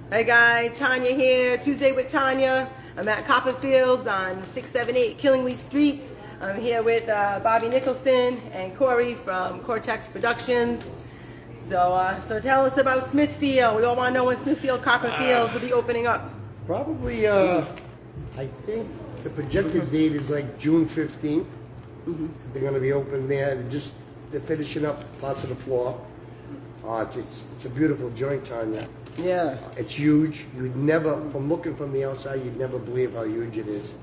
Hey guys, Tanya here. Tuesday with Tanya. I'm at Copperfields on 678 Killingly Street. I'm here with Bobby Nicholson and Corey from Cor-tex Promotions. So tell us about Smithfield. We all want to know when Smithfield Copperfields will be opening up. Probably, I think the projected date is like June 15th. They're going to be open there. They're finishing up parts of the floor. It's a beautiful joint, Tanya. Yeah. It's huge. You'd never, from looking from the outside, you'd never believe how huge it is.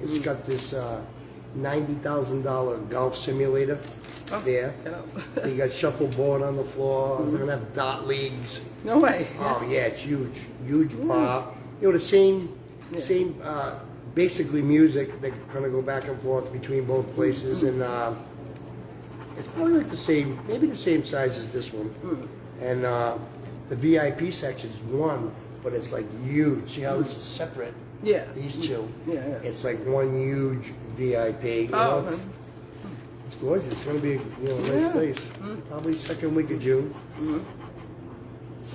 It's got this $90,000 golf simulator there. You got shuffleboard on the floor. They're gonna have dart leagues. No way. Oh yeah, it's huge, huge bar. You know, the same, basically music. They're gonna go back and forth between both places, and it's probably like the same, maybe the same size as this one. And the VIP section is one, but it's like huge. See how this is separate? Yeah. These two. Yeah. It's like one huge VIP. You know, it's gorgeous. It's going to be a nice place. Probably second week of June.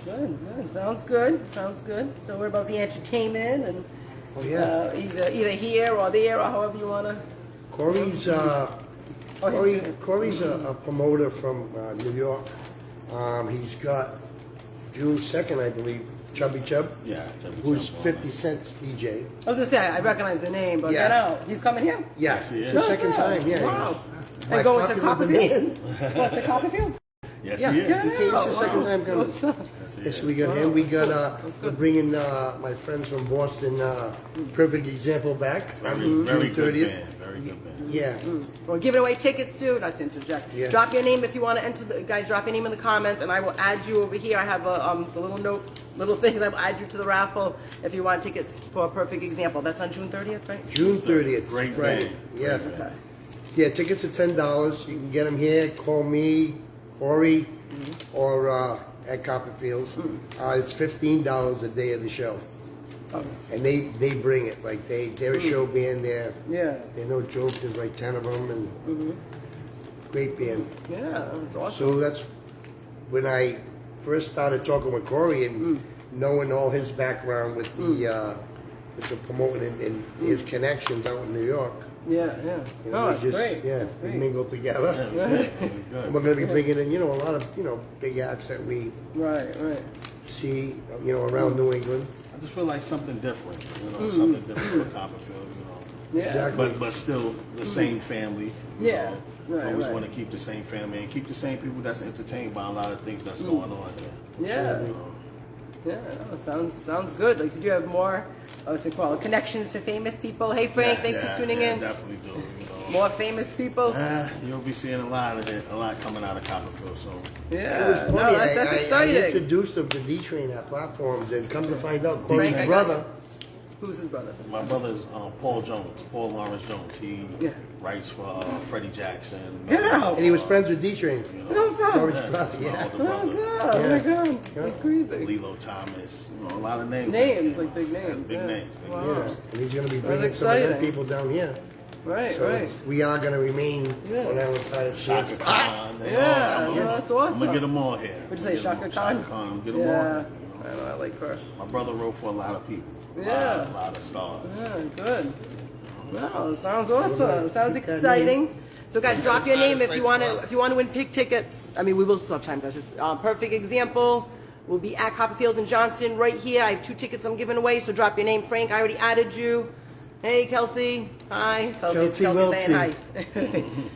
Good. Sounds good. So what about the entertainment and either here or there or however you want to? Corey's a promoter from New York. He's got June 2nd, I believe, Chubby Chub. Yeah, Chubby who's Chub, 50 Cent's DJ. I was gonna say I recognize the name, but get out. He's coming here. Yeah, it's the second time. Yeah. Wow. And going to Copperfield. Going to Copperfield. Yes, he is. It's the second time coming. Yes, we got him. We got we're bringing my friends from Boston, Perfect Example back on June 30th. Very good band. Yeah. We're giving away tickets too. Not to interject. Yeah. Drop your name if you want to enter. Guys, drop your name in the comments, and I will add you over here. I have the little things. I will add you to the raffle if you want tickets for a Perfect Example. That's on June 30th, right? June 30th. Great Friday. band. Yeah. Okay. Yeah, tickets are $10. You can get them here. Call me, Corey, or at Copperfield's. It's $15 a day of the show. And they bring it. Like they're a show band there. Yeah. They're no joke. There's like 10 of them, and great band. Yeah, that's awesome. So that's when I first started talking with Corey and knowing all his background with the promoting and his connections out in New York. Yeah. You know, That's great. Yeah, That's we great. mingle together. And we're going to be bringing in, a lot of, big acts that we Right. see, around New England. I just feel like something different, something different for Copperfield, Yeah. Exactly. But still the same family. Yeah. Right. Always want to keep the same family and keep the same people that's entertained by a lot of things that's going on here. Yeah. Yeah, sounds good. Like, so do you have more, what's it called, connections to famous people? Hey, Frank, thanks for tuning in. Definitely do. More famous people? You'll be seeing a lot coming out of Copperfield soon. Yeah, It was funny. that's I exciting. introduced him to D-Train at platforms, and come to find out, Corey's Frank, brother. Who's his brother? My brother's Paul Lawrence Jones. He writes for Freddie Jackson. Get out! And he was friends with D-Train. What's up? Corey's That's brother, my yeah. older brother. What's up? Oh my God, that's crazy. Lilo Thomas. A lot of names. Names, like big names. Big yeah. names. Wow. Yeah, and he's going to be bringing some of exciting. them people down here. Right, So right. we are going to remain on our side of Shaka Khan. Yeah, that's awesome. I'm gonna get them all here. What'd you say, Shaka Khan? Shaka Khan. I'm gonna get them all Yeah, here. I like her. My brother wrote for a lot of people. Yeah. A lot of stars. Yeah, good. Wow, sounds awesome. Sounds exciting. So guys, drop your name if you want to win pig tickets. I mean, we will still have time, guys. Just, Perfect Example. We'll be at Copperfield in Johnston right here. I have 2 tickets I'm giving away, so drop your name. Frank, I already added you. Hey, Kelsey. Hi. Kelsey saying hi.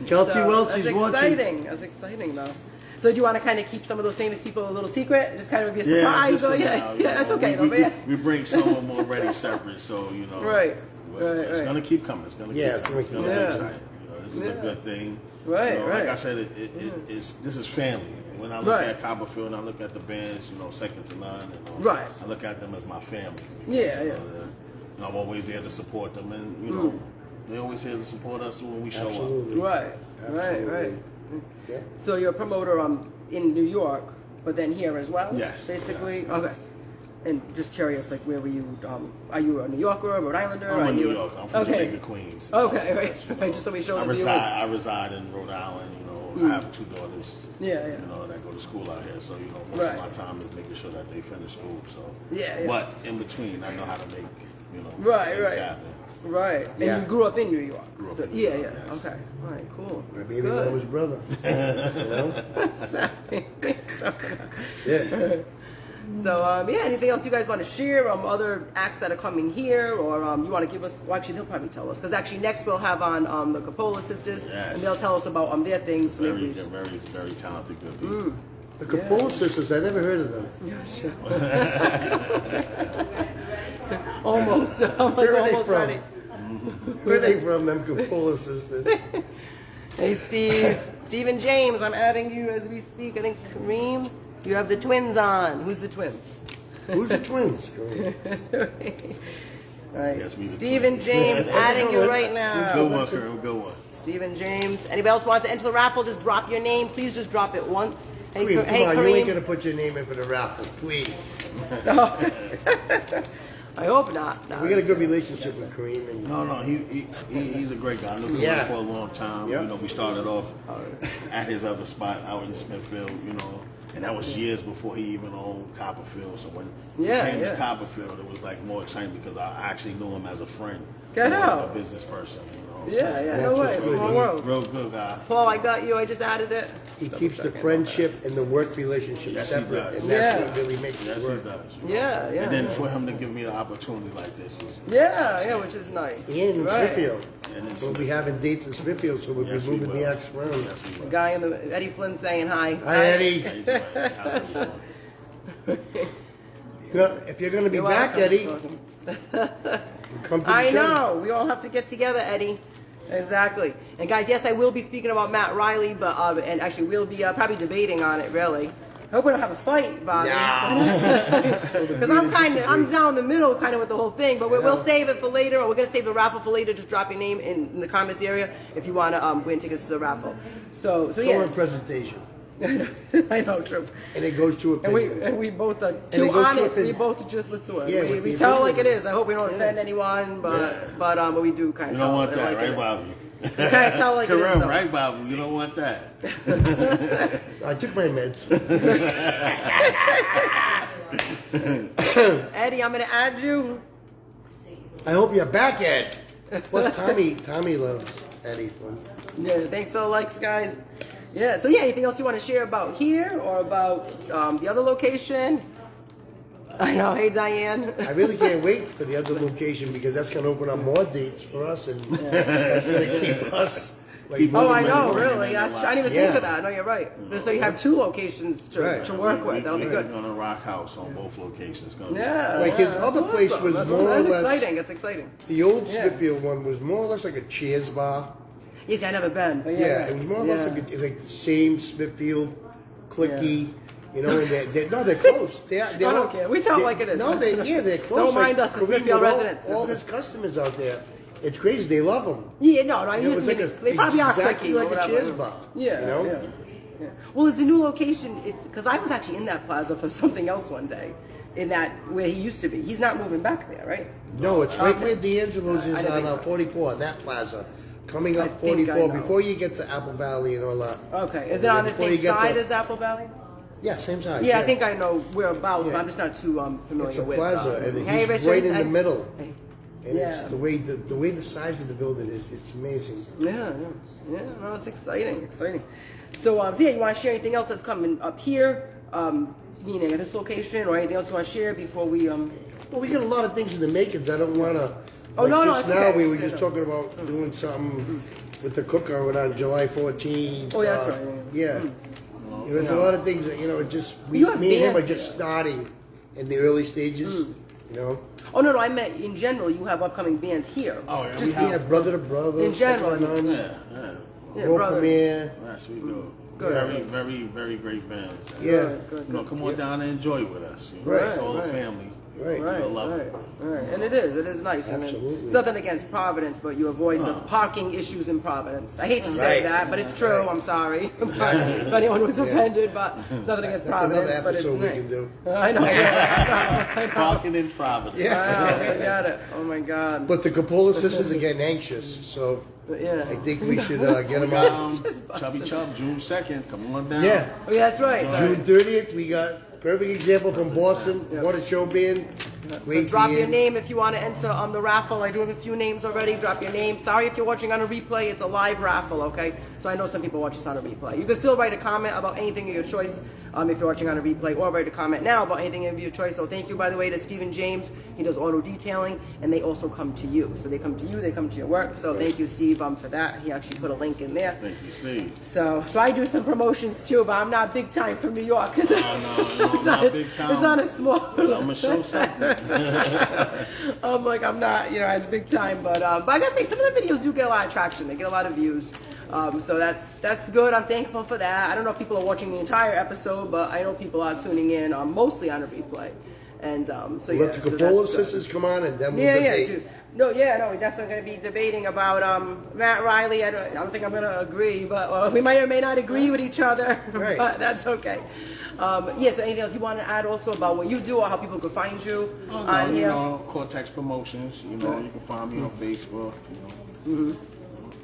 Kelsey Welch's watching. That's exciting. That's exciting, though. So do you want to kind of keep some of those famous people a little secret? Just kind of be a surprise? Yeah, That's okay, though. But we bring someone already separate, so Right. It's gonna keep coming. It's gonna keep coming. It's gonna be exciting. This is a good thing. Right, Like I said, this is family. When I look at Copperfield and I look at the bands, second to none, I look at them as my family. I'm always there to support them, and they always here to support us when we show up. Right. Yeah. So you're a promoter in New York, but then here as well? Yes. Basically? Yes. Okay. And just curious, like, where were you, are you a New Yorker, a Rhode Islander? I'm a New Yorker. I'm from the Queens. Okay, right. Just so we show the viewers. I reside in Rhode Island, I have 2 daughters. Yeah. You know, that go to school out here, so most of my time is making sure that they finish school. So but in between, I know how to make things happen. Right. And you grew up in New York. Grew up so, in New York, yeah. Okay. All right. Cool. My baby mama's brother. That's it. So, anything else you guys want to share? Other acts that are coming here, or you want to give us? Well, actually, they'll probably tell us because actually next we'll have on the Coppola sisters, and they'll tell us about their things. They're very talented, good people. The Coppola sisters, I never heard of them. Yeah, sure. Almost. I'm like almost ready. Where are they from, them Coppola sisters? Hey, Steve and James, I'm adding you as we speak. I think Kareem, you have the twins on. Who's the twins? Who's the twins? All right, Steve and James, adding you right now. Good one, Kareem. Good one. Steve and James. Anybody else wants to enter the raffle? Just drop your name. Please just drop it once. Hey, Kareem, hey, come on, Kareem. you ain't gonna put your name in for the raffle, please. I hope not. No, We got a good relationship with Kareem. And No, he's a great guy. I knew him for a long time. Yep. We started off at his other spot out in Smithfield, and that was years before he even owned Copperfield. So when he came to Copperfield, it was like more exciting because I actually knew him as a friend, Get out. a business person. Yeah, no way. Small world. Real good guy. Paul, I got you. I just added it. he keeps the friendship and the work relationship Yes, he separate, does. and that's what really makes it Yes, he work. does. Yeah. And then for him to give me an opportunity like this is which is nice. And in Smithfield. And We'll be having dates in Smithfield, so we'll be moving the acts around. Yes, we The will. guy in the Eddie Flynn saying hi. Hi, Eddie. How you doing? How you doing? If you're gonna be You're back, welcome. Eddie, come to the I show. know. We all have to get together, Eddie. Exactly. And guys, yes, I will be speaking about Matt Reilly, but and actually we'll be probably debating on it. Really, I hope we don't have a fight, Bobby. Because I'm down the middle, kind of with the whole thing. But we'll save it for later, or we're gonna save the raffle for later. Just drop your name in the comments area if you want to win tickets to the raffle. So It's yeah. all a presentation, I know, true. and it goes to a And we both are it too goes to honest. a We pin. both just what's the word? Yeah, we with the tell like it opinion. is. I hope we don't offend anyone, but we do kind of. You don't want it that, like right, it. Bobby? You kind of tell like it is. Kareem, though. right, Bobby? You don't want that. I took my meds. Eddie, I'm gonna add you. I hope you're back, Ed. Plus, Tommy loves Eddie. Yeah, thanks for the likes, guys. Yeah, so anything else you want to share about here or about the other location? I know. Hey, Diane. I really can't wait for the other location because that's going to open up more dates for us, and that's going to keep us. Like, Oh, I money, know, money, really. money, I money. didn't even think of that. No, you're right. So you have 2 locations to work with. That'll be We're good. gonna rock house on both locations. Gonna be- Yeah. Like his yeah, other that's place awesome. was That's more or that's less- exciting. It's exciting. The old Yeah. Smithfield one was more or less like a Cheers bar. Yes, I've never been. But Yeah, it was more or less like the same Smithfield, clicky. And they're close. They're I don't care. We tell it like it is. No, they're close. Don't mind Like, us, the Kareem, Smithfield with residents. All his customers out there, it's crazy. They love him. Yeah, no, I It used was to like be. They probably are exactly clicky or like a whatever. Cheers bar. Yeah, yeah. Well, it's the new location. It's because I was actually in that plaza for something else one day, in that where he used to be. He's not moving back there, right? No, it's right where D'Angelo's I is didn't on think so. 44, that plaza. Coming I up think I 44, know. before you get to Apple Valley and all that. Okay, is it on the Before same you get side to- as Apple Valley? Yeah, same side. Yeah, I think I know whereabouts, but Yeah. I'm just not too familiar It's a with. plaza, and hey, he's Richard, right in the middle. Hey. And it's Yeah. the way the size of the building is, it's amazing. Yeah. No, it's exciting. So, you want to share anything else that's coming up here, meaning at this location, or anything else you want to share before we Well, we got a lot of things in the makings. I don't want to. Oh, no, just it's now okay. we were just talking about doing something with the cooker on July 14th. Oh, yeah, that's right. Yeah. There's a lot of things that it just me You have and him are bands just here. starting in the early stages. Oh no, I meant in general. You have upcoming bands here. Oh, yeah, Just being a brother to brother. In general, second on, Yeah, world brother. premiere. Yes, we do. Good. Very, very, very great bands. Yeah. Good. Come on down and enjoy with us. Right, It's all a right. family. Right. I love it. Right. And it is nice. Absolutely. And nothing against Providence, but you avoid the parking issues in Providence. I hate to say that, but it's true. Right. I'm sorry if anyone was offended, but it's nothing against That's Providence. another But it's episode we nice. can do. I know. I know. Parking in Providence. Yeah. I know. We got it. Oh my God. But the Coppola sisters are getting anxious, so Yeah. I think we should get them out. Chubby Chub, June 2nd, come on down. Yeah. Oh, yeah, that's right. June 30th, we got perfect example from Boston. What a show band. So Great drop your band. name if you want to enter the raffle. I do have a few names already. Drop your name. Sorry if you're watching on a replay. It's a live raffle, okay? So I know some people watch this on a replay. You can still write a comment about anything of your choice if you're watching on a replay, or write a comment now about anything of your choice. So thank you, by the way, to Stephen James. He does auto detailing, and they also come to you. So they come to you, they come to your work. So thank you, Steve, for that. He actually put a link in there. Thank you, Steve. So I do some promotions too, but I'm not big time from New York. Cause No, I'm not big time. It's not a small. I'm gonna show something. I'm like, I'm not, as big time, but I gotta say, some of the videos do get a lot of traction. They get a lot of views, so that's good. I'm thankful for that. I don't know if people are watching the entire episode, but I know people are tuning in, mostly on a replay, and so yeah. Let the Coppola sisters come on, and then we'll debate. Dude. No, we're definitely going to be debating about Matt Reilly. I don't think I'm going to agree, but we may or may not agree with each other, Right. but that's okay. So anything else you want to add also about what you do or how people can find you on here? Cor-tex Promotions, you can find me on Facebook,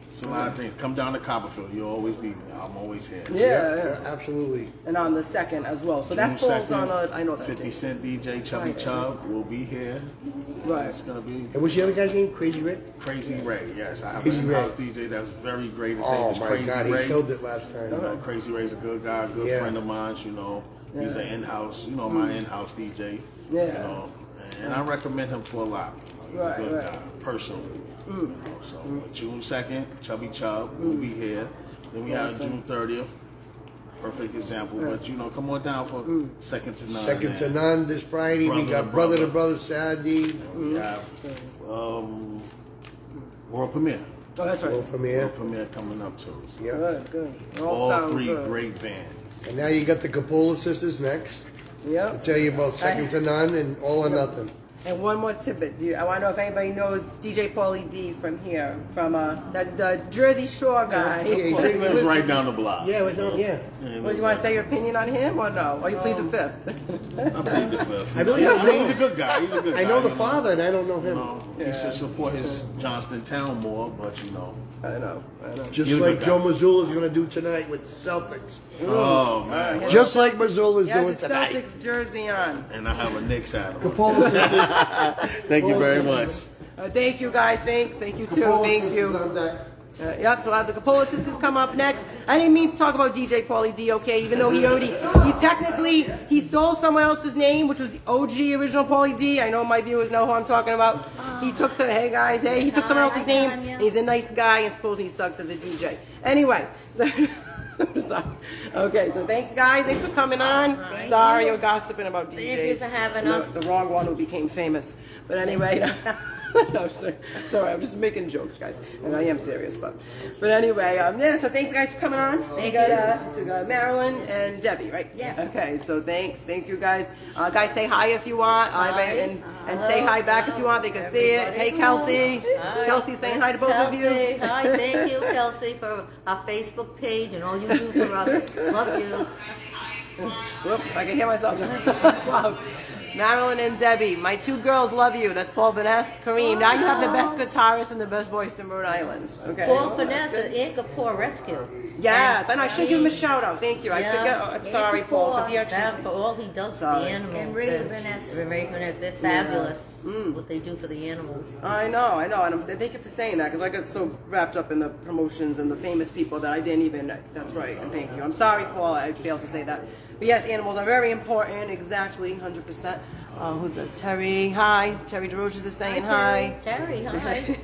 It's a lot of things. Come down to Copperfield. I'm always here. Yeah. Absolutely. And on the 2nd as well. So that June falls 2nd, on I know that 50 date. Cent DJ Chubby Chub will be here. Right. It's going to be And what's the other guy's name? Crazy Rick? Crazy Ray. Yes, I have Crazy an Ray. in-house DJ that's very great. His name Oh is my Crazy God, Ray. he killed it last time. Crazy Ray's a good guy, good Yeah. friend of mine, He's an in-house, my in-house DJ. Yeah. And I recommend him for a lot. He's a good Right. guy, personally. So June 2nd, Chubby Chub will be here. Then we have June 30th. Perfect example, but come on down for second to none. Second to none this Friday. We got Brother to Brother Saturday. We have world premiere. Oh, that's right. World premiere. World premiere coming up too. So Yeah. Good. all sound three good. great bands. And now you got the Coppola sisters next. Yep. I'll tell you about Second to None and All or Nothing. And one more tidbit. I want to know if anybody knows DJ Paulie D from here, from the Jersey Shore guy. Yeah, He lives right down the block. Yeah, we don't. Yeah. Well, you want to say your opinion on him or no? Or you plead the fifth? I plead the fifth. I really don't know. He's a good guy. I know the father, and I don't know him. He should support his Johnston town more, but I know. Just He's a like good Joe guy. Mazzulla's going to do tonight with the Celtics. Oh man. Just like Mazzulla's He has doing his tonight. Celtics jersey on. And I have a Knicks hat on. Coppola sisters. Thank you very much. Thank you guys. Thank you too. Coppola Thank sisters you. on deck. Yep, so I'll have the Coppola sisters come up next. I didn't mean to talk about DJ Paulie D, okay, even though he stole someone else's name, which was the OG original Paulie D. I know my viewers know who I'm talking about. He took he took someone else's name, and he's a nice guy, and supposedly he sucks as a DJ. Anyway, so, sorry. Okay, so thanks guys, thanks for coming on. Sorry we're gossiping about DJs. Thank you for having us. The wrong one who became famous. But anyway, no, sorry, I'm just making jokes, guys, and I am serious, but anyway, so thanks, guys, for coming on. So we got Marilyn and Debbie, right? Yes. Okay, so thank you, guys. Guys, say hi if you want, and say hi back if you want. They can see it. Hey, Kelsey. Hi. Kelsey saying hi to both of you. Kelsey, hi, thank you, Kelsey, for our Facebook page and all you do for us. Love you. Whoop, I can hear myself. That's loud. Marilyn and Debbie, my two girls love you. That's Paul Vanessa, Kareem. Now you have the best guitarist and the best voice in Rhode Island. Okay. Paul Vanessa, Anchor Poor Rescue. Yes, and I should give him a shout out. Thank you. I Yeah. forget. I'm sorry, Paul, because he actually. For all he does for Sorry. the animals. And Ray Vanessa. Ray Vanessa, they're fabulous. What they do for the animals. I know, and thank you for saying that, because I got so wrapped up in the promotions and the famous people that I didn't even. That's right, and thank you. I'm sorry, Paul, I failed to say that. But yes, animals are very important. Exactly, 100%. Who's this? Terry. Hi, Terry DeRoches is saying hi. Terry, hi.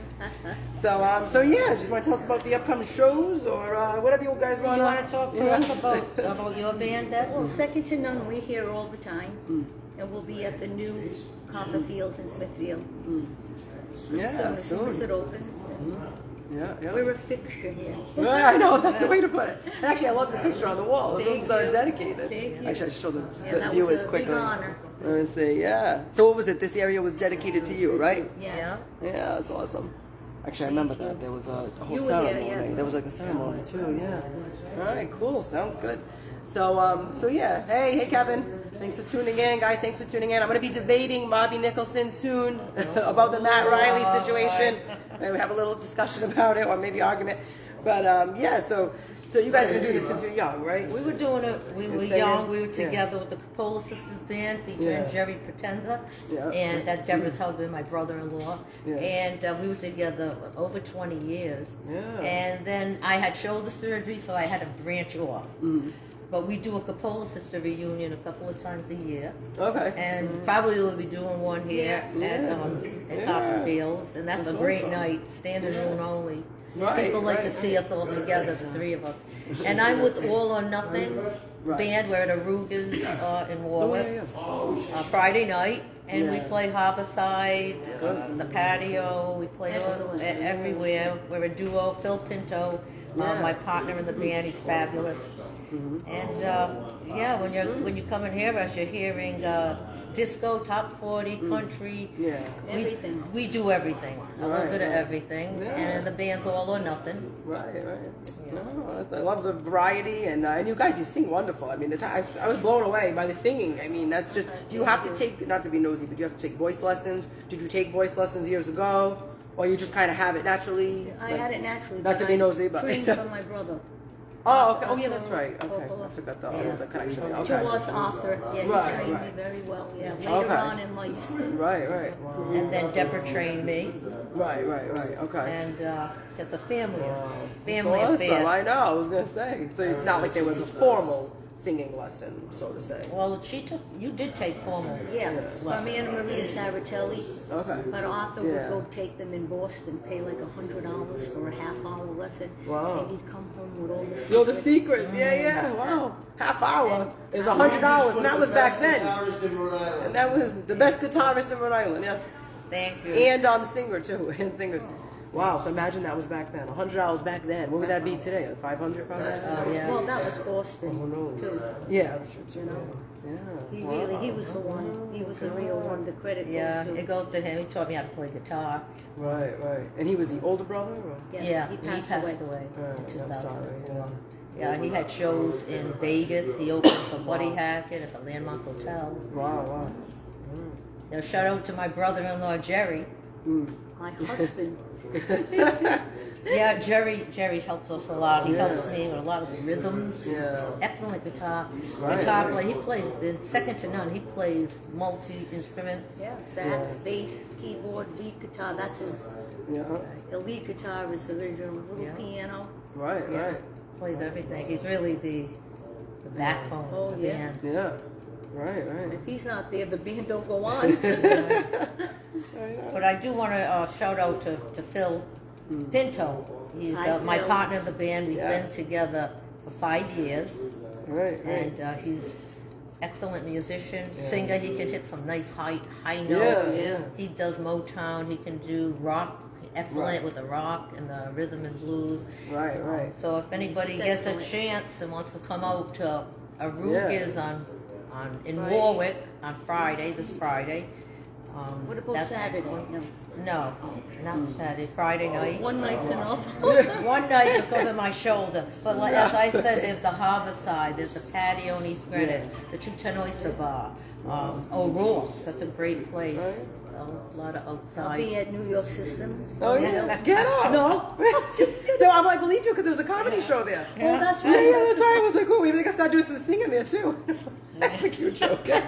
So yeah, just want to tell us about the upcoming shows or whatever you guys want. You want to talk for us about your band, Dad? Well, Second to None, we're here all the time. And we'll be at the new Copperfield in Smithfield. Yeah, So as soon as soon. it opens. Yeah, yeah. We're a fixture here. Right, I know, that's the way to put it. And actually, I love the picture on the wall. It Thank looks you. dedicated. Thank you. Actually, I should show the that viewers was a quickly. big honor. Let me see, yeah. So what was it? This area was dedicated to you, right? Yes. Yeah, that's awesome. Actually, I remember that. There was a whole You were ceremony. here, yes. There was like a ceremony too, yeah. All right, cool. Sounds good. So yeah. Hey, Kevin. Thanks for tuning in, guys. Thanks for tuning in. I'm going to be debating Bobby Nicholson soon about the Matt Reilly situation. Maybe we have a little discussion about it, or maybe argument. But yeah, so you guys have been doing this since you're young, right? We were doing it. We were singing? young. We were Yeah. together with the Coppola sisters band featuring Yeah. Jerry Potenza, Yeah. and that Deborah's husband, my brother-in-law, Yeah. and we were together over 20 years. Yeah. And then I had shoulder surgery, so I had to branch off. Mm-hmm. But we do a Coppola sister reunion a couple of times a year. Okay. And probably we'll be doing one here at Yeah. Copperfield, and that's a That's great awesome. night, standing room only. Right, People like to right. see us all together, the three of us. And I'm with All or Nothing Right. band. We're at Aruga's in Warwick Friday night, and we Yeah. play Harborside, the patio. We play all, Excellent. everywhere. We're a duo. Phil Pinto, Yeah. my partner in the band, he's fabulous. And yeah, when you come and hear us, you're hearing disco, top 40, country. Yeah. Everything. We do everything, a little Right, bit of right. everything, Yeah. and the band's All or Nothing. Right. No, I love the variety, and you guys, you sing wonderful. I mean, I was blown away by the singing. I mean, that's just. Do you have to take, not to be nosy, but do you have to take voice lessons? Did you take voice lessons years ago, or you just kind of have it naturally? I had it naturally. Not to but be I nosy, but trained from my brother. Oh, okay. Oh, yeah, that's right. Okay, Coppola. I forgot the Yeah. the connection. To Okay. us, author. Yeah, he Right, trained right. me very well. Yeah, later Okay. on in life. Right. Wow. And then Deborah trained me, Right. Okay. and it's a family That's awesome. affair. I know. I was gonna say. So not like there was a formal singing lesson, so to say. Well, you did take formal. Yeah, Yeah. from Anna Maria Saratelli. Okay. But Arthur Yeah. would go take them in Boston, pay like $100 for a half-hour lesson. Wow. And he'd come home with all the secrets. Yo, the secrets. Yeah. Wow. Half hour is $100, and that was back then. And that was the best guitarist in Rhode Island. Yes. Thank you. And singer too, and singers. Wow, so imagine that was back then. $100 back then. What would that be today? Like 500 probably? Yeah. Well, that was Boston. Who knows? Too. Yeah, that's true too. Yeah. He Wow. really, he was the one. He was the real one. The credit Yeah, goes to. it goes to him. He taught me how to play guitar. Right. And he was the older brother? Or? Yes, Yeah, he he passed passed away. away Right, in I'm sorry, 2004. Yeah, he had shows in Vegas. He opened for Buddy Hackett at the Landmark Hotel. Wow. Now, shout out to my brother-in-law, Jerry. My husband. Yeah, Jerry helps us a lot. He helps me with a lot of the rhythms. Yeah. Excellent guitar Right, player. right. He plays, second to none, he plays multi-instruments. Yeah, sax, bass, keyboard, lead guitar. That's his. Yeah. The lead guitar is original. Little Yeah. piano. Right. Plays everything. He's really the backbone Oh, of the yeah. band. Yeah. Right. If he's not there, the band don't go on. But I do want to shout out to Phil Pinto. He's Hi, my Phil. partner in the band. We've Yes. been together for 5 years. Right. And he's excellent musician, singer. He can hit some nice high notes. Yeah. He does Motown. He can do rock. Excellent Right. with the rock and the rhythm and blues. Right. So if anybody He's gets a excellent. chance and wants to come out to Aruga's in Friday. Warwick on Friday, this Friday. What about that's- Saturday? No. No, not Saturday. Friday night. One night's enough. One night because of my shoulder. But like, as I said, there's the harbor side, there's the patio in East Greenwich, the 210 Oyster Bar, O'Rourke's, that's a great place. A lot of I'll be outside. at New York System. Oh yeah. Get up. No, just kidding. No, I believed you because there was a comedy show there. Oh, that's Yeah, right. that's right. I was like, cool. Maybe they can start doing some singing there too. That's a cute joke. That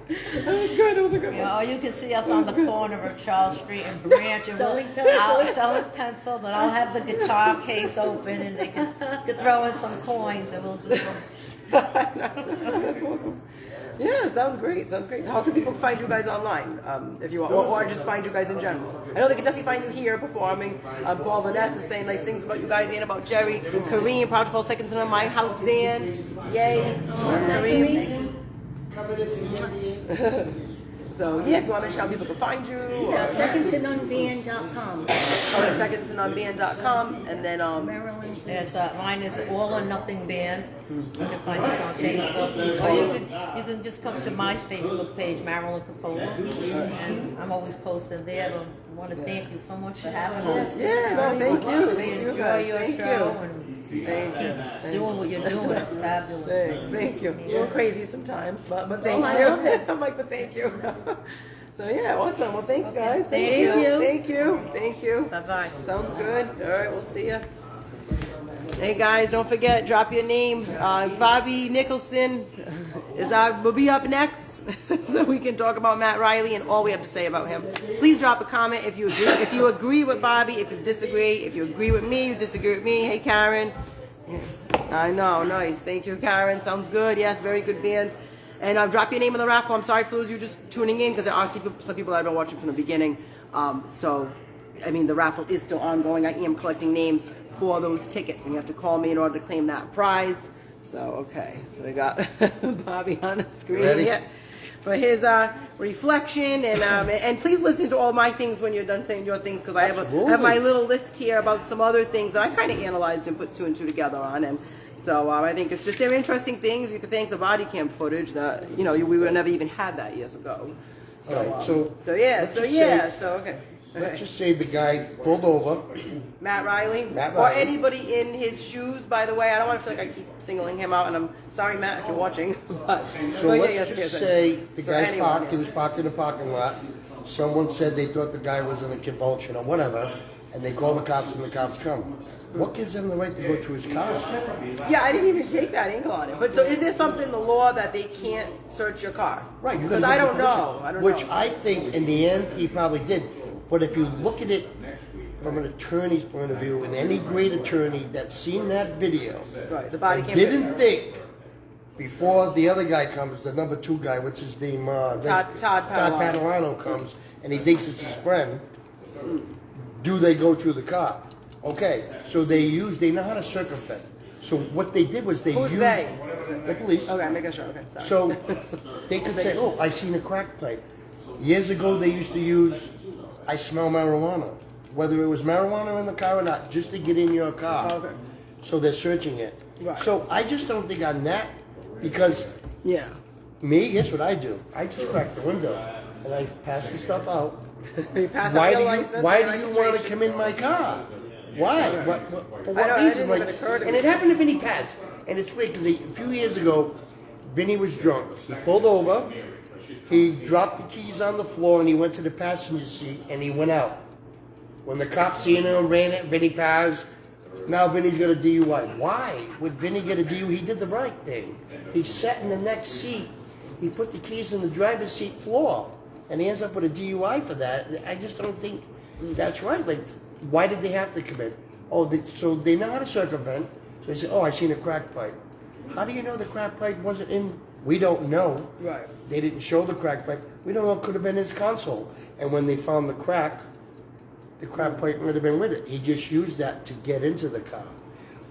was good. That was a good Yeah, one. or you can see us on the corner of Charles Street and Branch and Selling I'll pencils. selling pencils and I'll have the guitar case open and they can throw in some coins and we'll do some. That's awesome. Yeah, sounds great. How can people find you guys online, if you want, or just find you guys in general? I know they can definitely find you here performing. Paul Vanessa is saying nice things about you guys and about Jerry. Kareem, proud to fall second to none, my house band. Yay. Kareem. So So yeah, if you want to mention how people can find you. Yeah, secondtonunband.com. secondtonunband.com, and then Marilyn's. There's mine is All or Nothing Band. You can find us on Facebook, or you can just come to my Facebook page, Marilyn Coppola, and I'm always posting there. But I want to thank you so much for having us. yeah, no, thank you, thank you, Enjoy guys. your Thank show you. and Thank you. keep doing what you're doing. It's fabulous. Thank you. A little crazy sometimes, but thank I you. love it. I'm like, but thank you. So yeah, awesome. Well, thanks, guys. Thank Thank you. you. Thank you. Thank you. Bye-bye. Sounds good. All right, we'll see ya. Hey guys, don't forget, drop your name. Bobby Nicholson will be up next, so we can talk about Matt Reilly and all we have to say about him. Please drop a comment if you agree with Bobby, if you disagree, if you agree with me, you disagree with me. Hey Karen. I know, nice. Thank you, Karen. Sounds good. Yes, very good band. And drop your name in the raffle. I'm sorry for those of you just tuning in because there are some people that have been watching from the beginning. So, I mean, the raffle is still ongoing. I am collecting names for those tickets, and you have to call me in order to claim that prize. So, okay. So we got Bobby on the screen here for his reflection. And please listen to all my things when you're done saying your things, because I have my little list here about some other things that I kind of analyzed and put two and two together on. And so I think it's just, they're interesting things. You can thank the body cam footage that, we would never even had that years ago. So, All right, okay. Let's just say the guy pulled over. Matt Reilly. Matt Or Reilly. anybody in his shoes, by the way. I don't want to feel like I keep singling him out, and I'm sorry, Matt, if you're watching. So let's just say the So guy's anyone, parked, yeah. he was parked in the parking lot. Someone said they thought the guy was in a convulsion or whatever, and they call the cops and the cops come. What gives them the right to go to his car? Yeah, I didn't even take that angle on it. But so is there something in the law that they can't search your car? Right. you Because gotta I get don't know. I don't Which know. I think in the end he probably did. But if you look at it from an attorney's point of view, and any great attorney that's seen that video, Right, the body and cam didn't think before the other guy comes, the number 2 guy, what's his name? Todd Padalano. Padalano comes, and he thinks it's his friend. Do they go through the car? Okay, so they know how to circumvent. So what they did was they Who's used they? the police. Okay, I'm making sure. Okay, sorry. So they could say, "Oh, I seen a crack pipe." Years ago, they used to use, "I smell marijuana," whether it was marijuana in the car or not, just to get in your car. Okay. So they're searching it. Right. So I just don't think on that, because Yeah. me, here's what I do: I just crack the window and I pass the stuff out. You pass Why out do your you license, Why your do you want registration. to come in my car? Why? For I what know, that reason? didn't even occur to and me. it happened to Vinny Paz. And it's weird because a few years ago, Vinny was drunk. He pulled over, he dropped the keys on the floor, and he went to the passenger seat and he went out. When the cops seen him, ran at Vinny Paz. Now Vinny's got a DUI. Why would Vinny get a DUI? He did the right thing. He sat in the next seat. He put the keys in the driver's seat floor, and he ends up with a DUI for that. I just don't think that's right. Like, why did they have to commit? Oh, so they know how to circumvent. So they say, "Oh, I seen a crack pipe." How do you know the crack pipe wasn't in? We don't know. Right. They didn't show the crack pipe. We don't know. It could have been his console. And when they found the crack pipe would have been with it. He just used that to get into the car.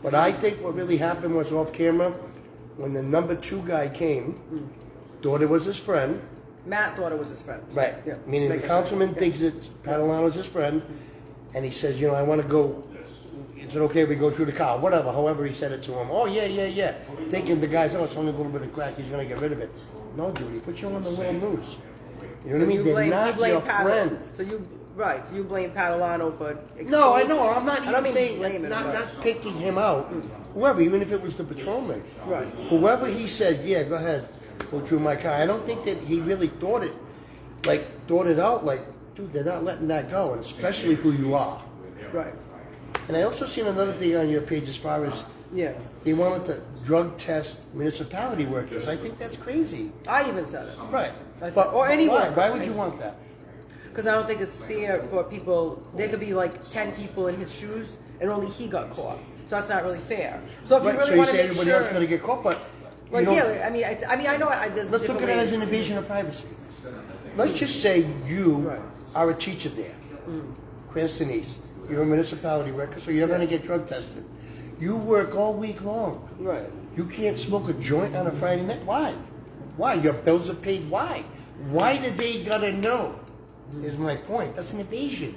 But I think what really happened was off camera, when the number 2 guy came, thought it was his friend. Matt thought it was his friend. Right. Yeah. Meaning the Just making councilman sure. thinks it's Padalano's his friend, and he says, "I want to go. Is it okay if we go through the car?" Whatever. However he said it to him. "Oh yeah." Thinking the guy's, "Oh, it's only a little bit of crack. He's gonna get rid of it." No, dude. He put you on the world news. You know what I mean? You They're blame your Padal- friend. So you blame Padalano for No, I know. I'm not I don't even mean saying blame him, not but- picking him out. Whoever, even if it was the patrolman. Right. Whoever he said, "Yeah, go ahead, go through my car." I don't think that he really thought it out. Like, dude, they're not letting that go, and especially who you are. Right. And I also seen another thing on your page as far as Yeah. they wanted to drug test municipality workers. I think that's crazy. I even said it. Right. I said- or why? anyone. Why would you want that? Because I don't think it's fair for people. There could be like 10 people in his shoes, and only he got caught. So that's not really fair. So if Right, you really so you want to say make everybody sure, else going to get caught, but you like know, yeah, I mean, I know there's let's look different at it as ways. an invasion of privacy. Let's just say you Right. are a teacher there, Cranston East. You're a municipality worker, so you're going to get drug tested. You work all week long. Right. You can't smoke a joint on a Friday night. Why? Why? Your bills are paid. Why? Why did they gotta know? Is my point. That's an evasion.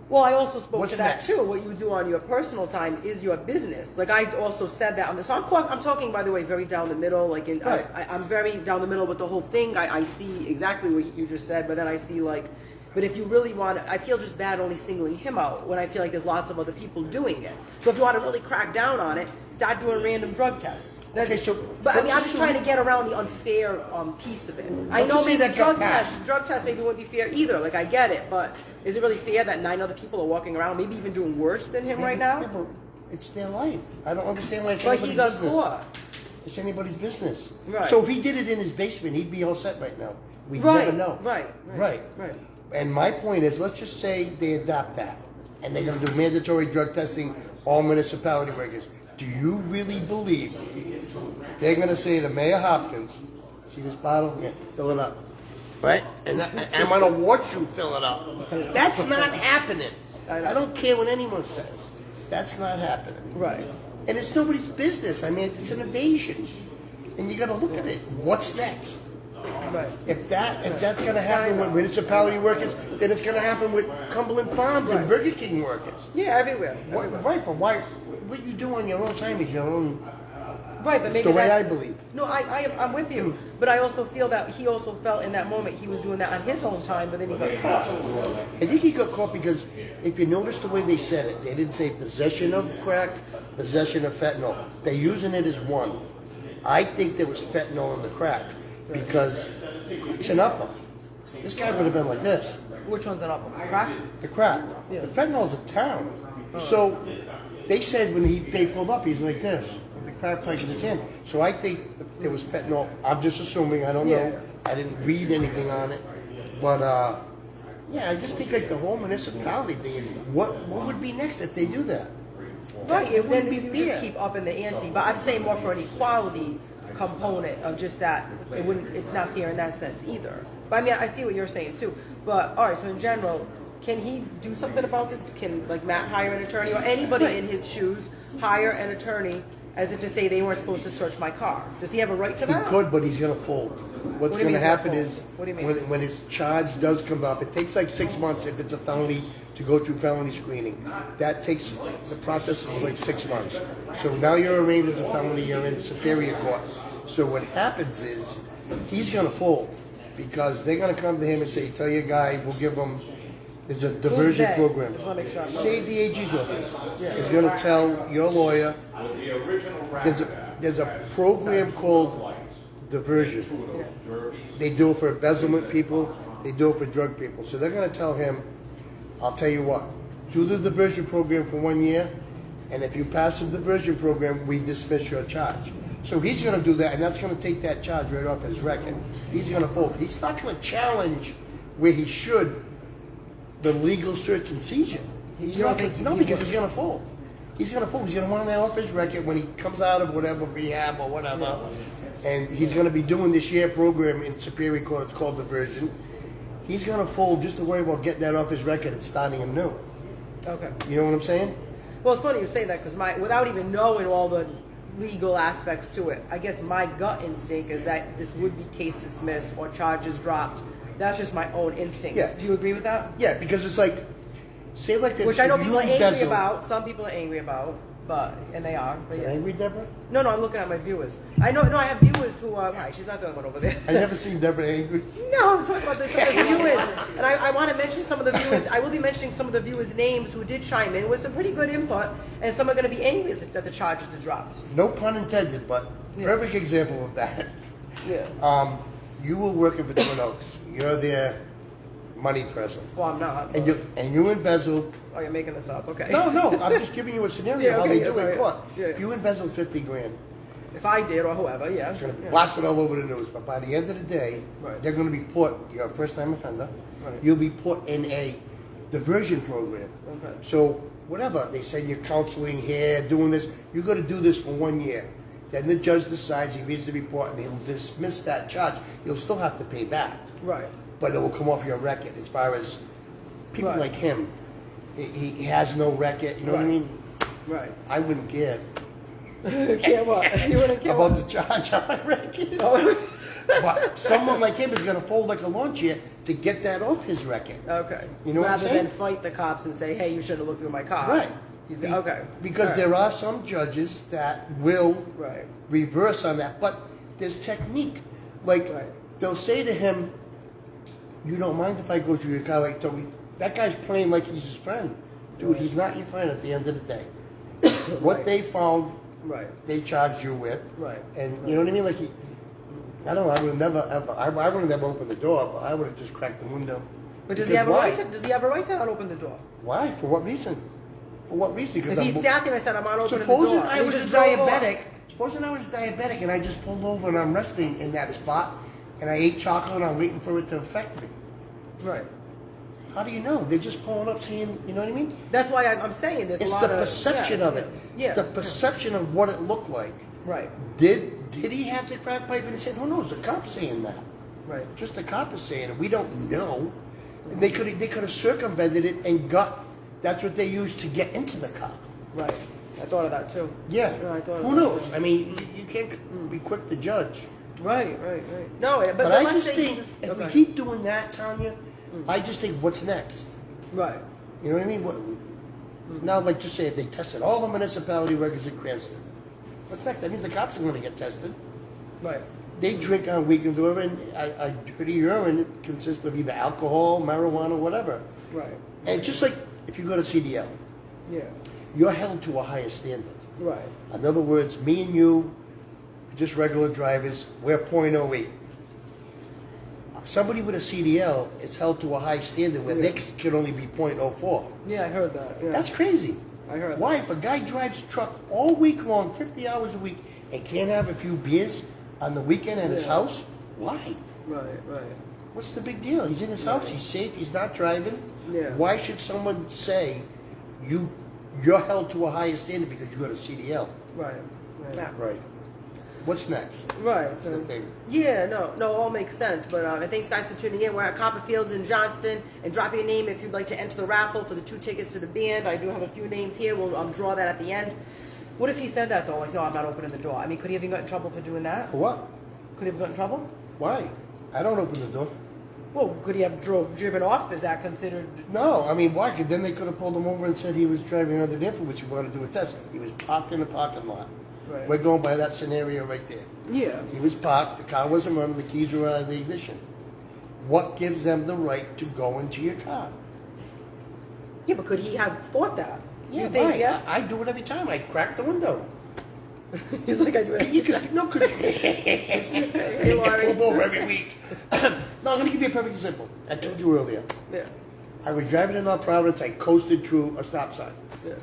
Well, I also spoke What's to that next? too. What you do on your personal time is your business. Like I also said that on this. So I'm talking, by the way, very down the middle. Like Right. I'm very down the middle with the whole thing. I see exactly what you just said, but then I see like, but if you really want, I feel just bad only singling him out when I feel like there's lots of other people doing it. So if you want to really crack down on it, start doing random drug tests. Okay, so But I mean, I'm let's just assume- trying to get around the unfair piece of it. I Let's know just say maybe that got drug tests maybe wouldn't be fair either. Like I get it, but is it really fair that 9 other people are walking around, maybe even doing worse than him right Yeah, now? but it's their life. I don't understand why it's But anybody's he got business. caught. It's anybody's business. Right. So if he did it in his basement, he'd be all set right now. We'd Right, never know. right. Right. And my point is, let's just say they adopt that, and they're going to do mandatory drug testing all municipality workers. Do you really believe they're going to say to Mayor Hopkins, "See this bottle? Yeah, fill it up." Right? And I'm going to watch you fill it up. That's not happening. I don't care what anyone says. That's not happening. Right. And it's nobody's business. I mean, it's an invasion. And you got to look at it. What's next? Right. If that's going to happen with municipality workers, then it's going to happen with Cumberland Farms and Burger King workers. Yeah, everywhere. Right, but why? What you do on your own time is your own. Right, but maybe The way that's- I believe. No, I'm with you, but I also feel that he also felt in that moment he was doing that on his own time, but then he got caught. I think he got caught because if you notice the way they said it, they didn't say possession of crack, possession of fentanyl. They're using it as one. I think there was fentanyl in the crack because it's an upper. This guy would have been like this. Which one's an up? Crack? The crack. Yeah. The fentanyl's a town. So they said when they pulled up, he's like this, with the crack pipe in his hand. So I think if there was fentanyl. I'm just assuming. I don't know. Yeah. I didn't read anything on it. But yeah, I just think like the whole municipality thing is what would be next if they do that? Right, It then wouldn't be you fair. just keep upping the ante. But I'm saying more for an equality component of just that it's not fair in that sense either. But I mean, I see what you're saying too. But all right, so in general, can he do something about this? Can like Matt hire an attorney or anybody in his shoes hire an attorney as if to say they weren't supposed to search my car? Does he have a right to He that? could, but he's going to fold. What's What do you going to mean he's gonna happen fold? is What do you mean? when his charge does come up, it takes like 6 months if it's a felony to go through felony screening. That takes, the process is like 6 months. So now you're arraigned as a felony, you're in Superior Court. So what happens is he's going to fold because they're going to come to him and say, tell your guy, we'll give him, there's a diversion they? program. Just wanna make sure I'm Say the AG's office is going to tell your lawyer, there's a program called diversion. They do it for embezzlement people, they do it for drug people. So they're going to tell him, I'll tell you what, do the diversion program for 1 year, and if you pass the diversion program, we dismiss your charge. So he's going to do that, and that's going to take that charge right off his record. He's going to fold. He's not going to challenge where he should the legal search and seizure. He's not gonna, no, because he's going to fold. He's going to fold. He's going to want that off his record when he comes out of whatever rehab or whatever, and he's going to be doing this year program in Superior Court. It's called diversion. He's going to fold just to worry about getting that off his record and starting anew. Okay. You know what I'm saying? Well, it's funny you say that because without even knowing all the legal aspects to it, I guess my gut instinct is that this would be case dismissed or charges dropped. That's just my own instinct. Yeah. Do you agree with that? Yeah, because it's like, say like that. Which I know if you people are angry embezzle- about. Some people are angry about, and they are. But You yeah. angry, Deborah? No, I'm looking at my viewers. I know. No, I have viewers who are. Right, she's not the only one over there. I never seen Deborah angry. No, I'm talking about some of the viewers, and I want to mention some of the viewers. I will be mentioning some of the viewers' names who did chime in with some pretty good input, and some are going to be angry that the charges are dropped. No pun intended, but perfect example of that. Yeah. You were working for Twin Oaks. You're their money person, Well, I'm not. and you embezzled. Oh, you're making this up. Okay. No, I'm just giving you a scenario Yeah, how okay, they yeah, do sorry, in court. yeah. If you embezzled 50 grand, If I did or whoever, yeah. it's going to Yeah. blast it all over the news. But by the end of the day, Right. they're going to be put. You're a first-time offender. Right. You'll be put in a diversion program. Okay. So whatever they send you counseling here, doing this, you got to do this for 1 year. Then the judge decides, he reads the report, and he'll dismiss that charge. You'll still have to pay back, Right. but it will come off your record. As far as people Right. like him, he has no record. You know what I Right. mean? Right. I wouldn't care Care what? You wouldn't care about what? the charge on my record. Oh. But someone like him is gonna fold like a lawn chair to get that off his record. Okay. You know what I'm Rather saying? than fight the cops and say, hey, you should have looked through my car. Right. Okay. Because All right. there are some judges that will Right. reverse on that, but there's technique. Like, Right. they'll say to him, you don't mind if I go through your car? Like, Toby, that guy's playing like he's his friend. Dude, he's not your friend at the end of the day. What Right. they found, Right. they charged you with. Right. And you know what I mean? Like, I don't know, I would have never, ever, I would have never opened the door, but I would have just cracked the window. But does Because he have a why? right to? Does he have a right to not open the door? Why? For what reason? For what reason? If he sat there and said, "I'm not opening the Supposing door," I and he was just drove off. diabetic, supposing I was diabetic and I just pulled over and I'm resting in that spot and I ate chocolate and I'm waiting for it to affect me. Right. How do you know? They're just pulling up saying, you know what I mean? That's why I'm saying there's It's a lot the of perception yes, of it. Yeah. The perception of what it looked like. Right. Did he have the crack pipe in his head? Who knows? The cop's saying that. Right. Just the cop is saying it. We don't know. And they could have circumvented it and that's what they used to get into the car. Right. I thought of that too. Yeah. I thought of Who that, knows? too. I mean, you can't be quick to judge. Right. No, But I let's just say- think if we okay. keep doing that, Tanya, I just think what's next? Right. You know what I mean? Now, like, just say if they tested all the municipality records in Cranston, what's next? That means the cops are going to get tested. Right. They drink on weekends or whatever, and a dirty urine consists of either alcohol, marijuana, whatever. Right. And just like if you go to CDL, Yeah. you're held to a higher standard. Right. In other words, me and you, just regular drivers, we're .08. Somebody with a CDL is held to a high standard where they can only be .04. Yeah, I heard that. Yeah. That's crazy. I heard Why? that. If a guy drives a truck all week long, 50 hours a week, and can't have a few beers on the weekend at his Yeah. house, why? Right. What's the big deal? He's in his house. He's safe. He's not driving. Yeah. Why should someone say you're held to a higher standard because you got a CDL? Right. Not right. What's next? Right. That's So, the thing. yeah, no, all makes sense. But thanks, guys, for tuning in. We're at Copperfield in Johnston, and drop your name if you'd like to enter the raffle for the 2 tickets to the band. I do have a few names here. We'll draw that at the end. What if he said that though? Like, no, I'm not opening the door. I mean, could he have even got in trouble for doing that? For what? Could he have got in trouble? Why? I don't open the door. Well, could he have driven off? Is that considered? No, I mean, why? 'Cause then they could have pulled him over and said he was driving under the influence. We want to do a test. He was parked in the parking lot. Right. We're going by that scenario right there. Yeah. He was parked, the car wasn't running, the keys were out of the ignition. What gives them the right to go into your car? Yeah, but could he have fought that? Yeah, you think right. yes? I do it every time. I crack the window. He's like, I do it. You just, no, because I get pulled over every week. No, I'm going to give you a perfect example. I told you earlier. Yeah. I was driving in North Providence. I coasted through a stop sign. Yeah.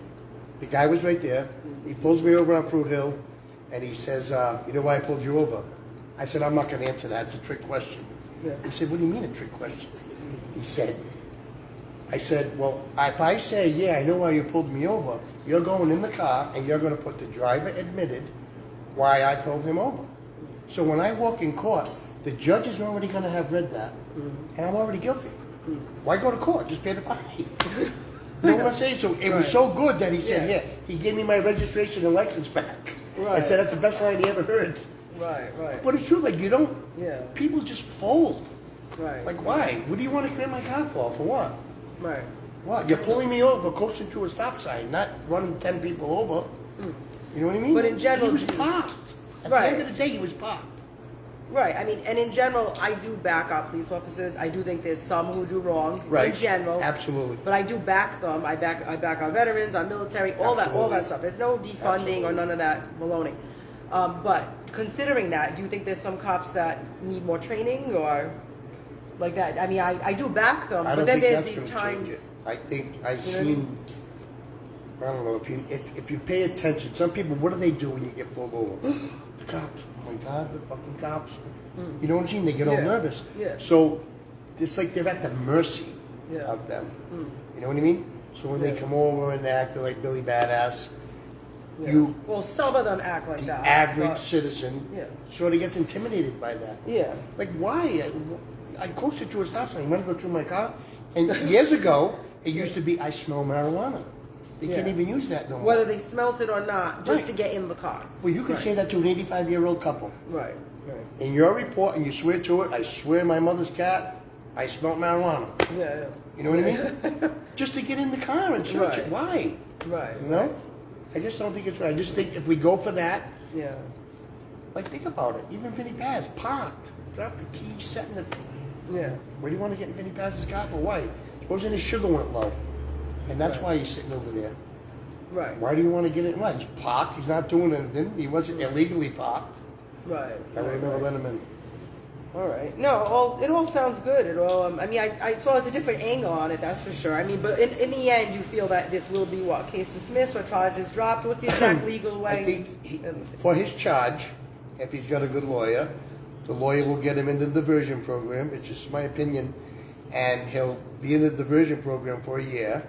The guy was right there. He pulls me over on Fruit Hill, and he says, you know why I pulled you over? I said, I'm not going to answer that. It's a trick question. Yeah. He said, what do you mean a trick question? He said, I said, well, if I say, yeah, I know why you pulled me over, you're going in the car and you're going to put the driver admitted why I pulled him over. So when I walk in court, the judge is already going to have read that, and I'm already guilty. Why go to court? Just pay the fine. You know what I'm saying? So it was so good that he said, yeah, he gave me my registration and license back. I said, that's the best line he ever heard. Right. But it's true, like, you don't, Yeah. people just fold. Right. Like, why? What do you want to clear my car for? For what? Right. What? You're pulling me over, coasting to a stop sign, not running 10 people over. You know what I mean? But in general, he was do you- parked. At Right. the end of the day, he was parked. Right. I mean, and in general, I do back up police officers. I do think there's some who do wrong. Right. In general. Absolutely. But I do back them. I back our veterans, our military, all Absolutely. that stuff. There's no defunding or none of that baloney. But considering that, do you think there's some cops that need more training or like that? I mean, I do back them, I but don't then think there's that's these going to change it. times. I think I've You know what I seen, I don't know, if you pay attention, some people, what do they do when you get pulled over? The cops. Oh my God, the fucking cops. You know what I'm saying? They get all Yeah. nervous. Yeah. So it's like they're at the mercy Yeah. of them. You know what I mean? So when they Yeah. come over and act like Billy Badass, Yeah. Well, some of them act like the that. average but- citizen Yeah. sort of gets intimidated by that. Yeah. Like, why? I coasted to a stop sign. I went to go through my car. And years ago, it used to be, I smell marijuana. They can't Yeah. even use that no more. Whether they smelt it or not, just Right. to get in the car. Well, you could say that to an 85-year-old couple. Right. in your report, and you swear to it, I swear my mother's cat, I smelled marijuana. Yeah. You know what I mean? Just to get in the car and search it. Why? Right. You know? I just don't think it's right. I just think if we go for that, Yeah. like, think about it. Even Vinny Paz, parked, dropped the key, sat in the... Yeah. Where do you want to get in Vinny Paz's car for? Why? Supposing his sugar went low. And that's why he's sitting over there. Right. Why do you want to get in? Why? He's parked. He's not doing anything. He wasn't illegally parked. Right. I would have never let him in. All right. No, it all sounds good. It all. I mean, I saw it's a different angle on it. That's for sure. I mean, but in the end, you feel that this will be what, case dismissed or charges dropped? What's the exact legal way? I think for his charge, if he's got a good lawyer, the lawyer will get him into the diversion program. It's just my opinion, and he'll be in the diversion program for a year,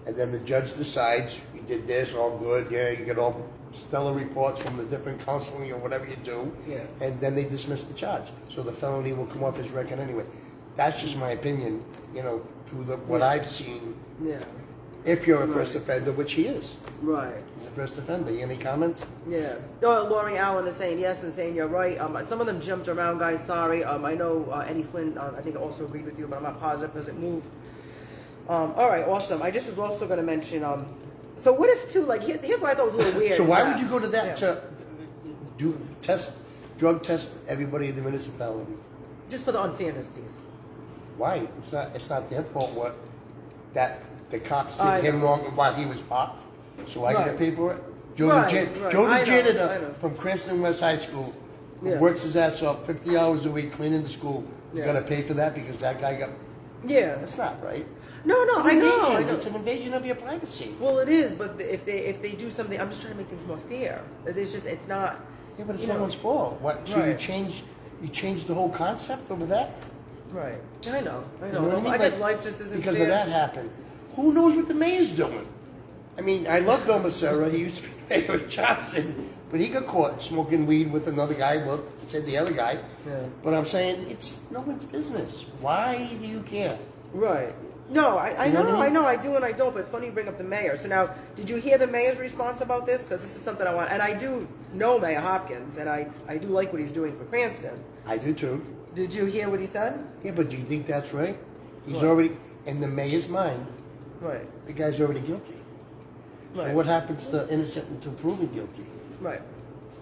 and then the judge decides you did this, all good. Yeah, you get all stellar reports from the different counseling or whatever you do, and then they dismiss the charge. So the felony will come off his record anyway. That's just my opinion, you know, through what I've seen. Yeah. If you're a first offender, which he is. Right. He's a first offender. Any comments? Yeah. Oh, Lori Allen is saying yes and saying you're right. Some of them jumped around, guys. Sorry. I know Eddie Flynn, I think, also agreed with you, but I'm not positive because it moved. All right, awesome. I just was also going to mention, so what if, too, like, here's what I thought was a little weird. So why would you go to that to do drug test everybody in the municipality? Just for the unfairness piece. Why? It's not their fault that the cops did him wrong while he was parked. So I gotta pay for it? Joe the janitor from Cranston West High School, who works his ass off 50 hours a week cleaning the school, you gotta pay for that because that guy got... Yeah. That's not right. No, I know. It's an invasion of your privacy. Well, it is, but if they do something, I'm just trying to make things more fair. It's not. Yeah, but it's no one's fault. What? So you change the whole concept over that? Right. I know. You know what I mean? I guess life just isn't because fair. of that happened. Who knows what the mayor's doing? I mean, I love Bill Massera. He used to be mayor of Johnson, but he got caught smoking weed with another guy. Well, said the other guy. Yeah. But I'm saying it's no one's business. Why do you care? Right. No, I know, I do and I don't, but it's funny you bring up the mayor. So now, did you hear the mayor's response about this? Because this is something I want, and I do know Mayor Hopkins, and I do like what he's doing for Cranston. I do too. Did you hear what he said? Yeah, but do you think that's right? He's already, in the mayor's mind, right. the guy's already guilty. Right. So what happens to innocent until proven guilty? Right.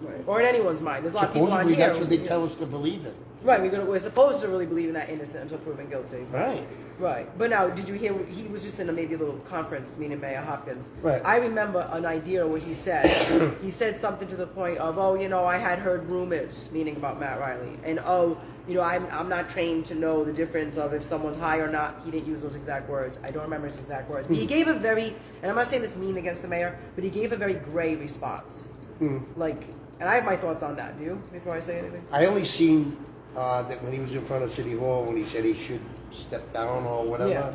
Right. Or in anyone's mind. There's a lot of people on Supposedly here. that's what they tell us to believe in. Right, we're supposed to really believe in that innocent until proven guilty. Right. Right. But now, did you hear, he was just in maybe a little conference meeting Mayor Hopkins. Right. I remember an idea what he said. He said something to the point of, I had heard rumors, meaning about Matt Reilly. And, I'm not trained to know the difference of if someone's high or not. He didn't use those exact words. I don't remember his exact words. But he gave a very, and I'm not saying this mean against the mayor, but he gave a very gray response. Like, and I have my thoughts on that. Do you, before I say anything? I only seen that when he was in front of City Hall, when he said he should step down or whatever. Yeah.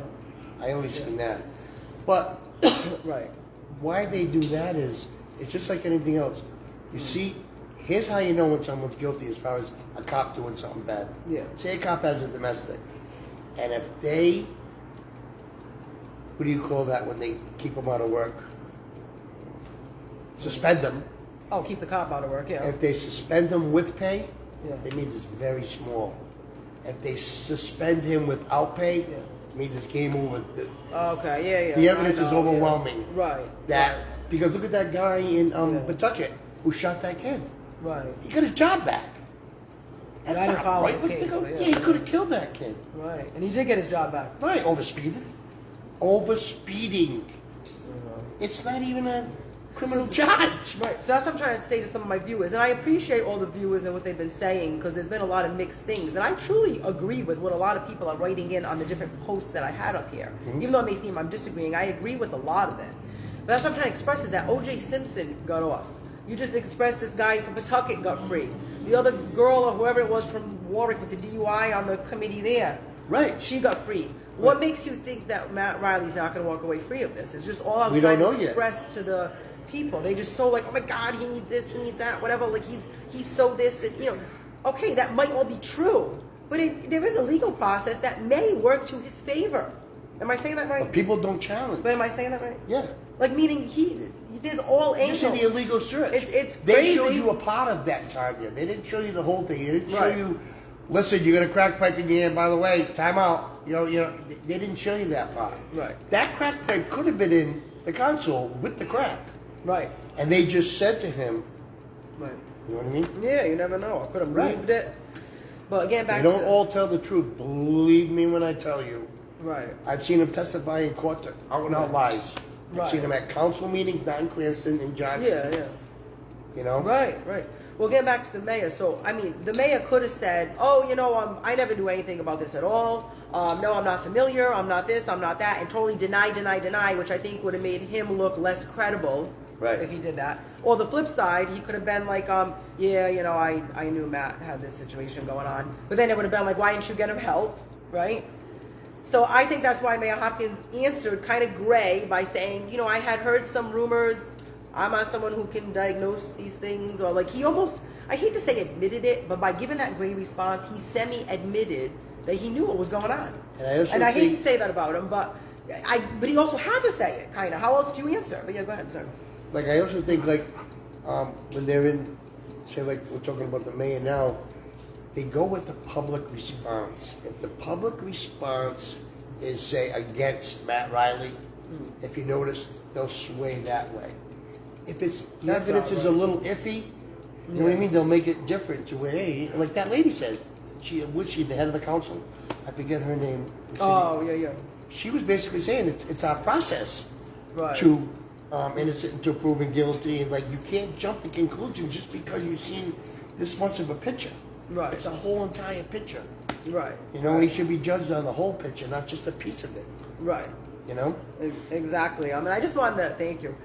I only seen that. But Right. why they do that is, it's just like anything else. You see, here's how you know when someone's guilty as far as a cop doing something bad. Yeah. Say a cop has a domestic, and if they, what do you call that when they keep them out of work? Suspend them. Oh, keep the cop out of work, yeah. If they suspend them with pay, Yeah. it means it's very small. If they suspend him without pay, it means it's game over. Okay, yeah. The evidence I is know, overwhelming. yeah. Right. That because look at that guy in Pawtucket who shot that kid. Right. He got his job back. And That's I didn't not follow right. the case, Yeah, but he could have killed that kid. Right. And he did get his job back. Right, overspeeding. Overspeeding. It's not even a criminal charge. Right. So that's what I'm trying to say to some of my viewers. And I appreciate all the viewers and what they've been saying because there's been a lot of mixed things. And I truly agree with what a lot of people are writing in on the different posts that I had up here. Even though it may seem I'm disagreeing, I agree with a lot of it. But that's what I'm trying to express is that O.J. Simpson got off. You just expressed this guy from Pawtucket got free. The other girl or whoever it was from Warwick with the DUI on the committee there. Right. She got free. What makes you think that Matt Reilly's not going to walk away free of this? It's just all I was We trying don't to know express to the people. They just so like, oh my God, he needs this, he needs that, whatever. Like he's so this, and okay, that might all be true, but there is a legal process that may work to his favor. Am I saying that right? But people don't challenge. But am I saying that right? Yeah. Like, meaning there's all You angles. see the illegal search. It's They crazy. showed you a part of that, Tanya. They didn't show you the whole thing. They didn't show Right. you, listen, you got a crack pipe in your hand, by the way, time out. You know, they didn't show you that part. Right. That crack pipe could have been in the console with the crack. Right. And they just said to him, Right. you know what I mean? Yeah, you never know. I could have Right. moved it. But again, back They don't to... all tell the truth. Believe me when I tell you. Right. I've seen them testify in court, out and out lies. I've Right. seen them at council meetings, not in Cranston and Johnson. Yeah, yeah. You know? Right, right. Well, getting back to the mayor. So, I mean, the mayor could have said, oh, I never knew anything about this at all. No, I'm not familiar. I'm not this. I'm not that. And totally deny, which I think would have made him look less credible. Right. If he did that. Or the flip side, he could have been like, yeah, I knew Matt had this situation going on. But then it would have been like, why didn't you get him help? Right? So I think that's why Mayor Hopkins answered kind of gray by saying, I had heard some rumors. I'm not someone who can diagnose these things. Or like he almost, I hate to say admitted it, but by giving that gray response, he semi-admitted that he knew what was going on. And I hate to say that about him, but he also had to say it, kind of. How else do you answer? But yeah, go ahead, sir. Like, I also think, like, when they're in, say, like, we're talking about the mayor now, they go with the public response. If the public response is, say, against Matt Reilly, if you notice, they'll sway that way. If it's, the That's evidence not is a right. little iffy, you know what I mean? They'll make it different to where, hey, like that lady said, was she the head of the council? I forget her name. Oh, yeah, yeah. She was basically saying it's our process Right. to innocent until proven guilty, and like you can't jump to conclusions just because you've seen this much of a picture. Right. It's a whole entire picture. Right. You know, and he should be judged on the whole picture, not just a piece of it. Right. You know? Exactly. I just wanted to thank you.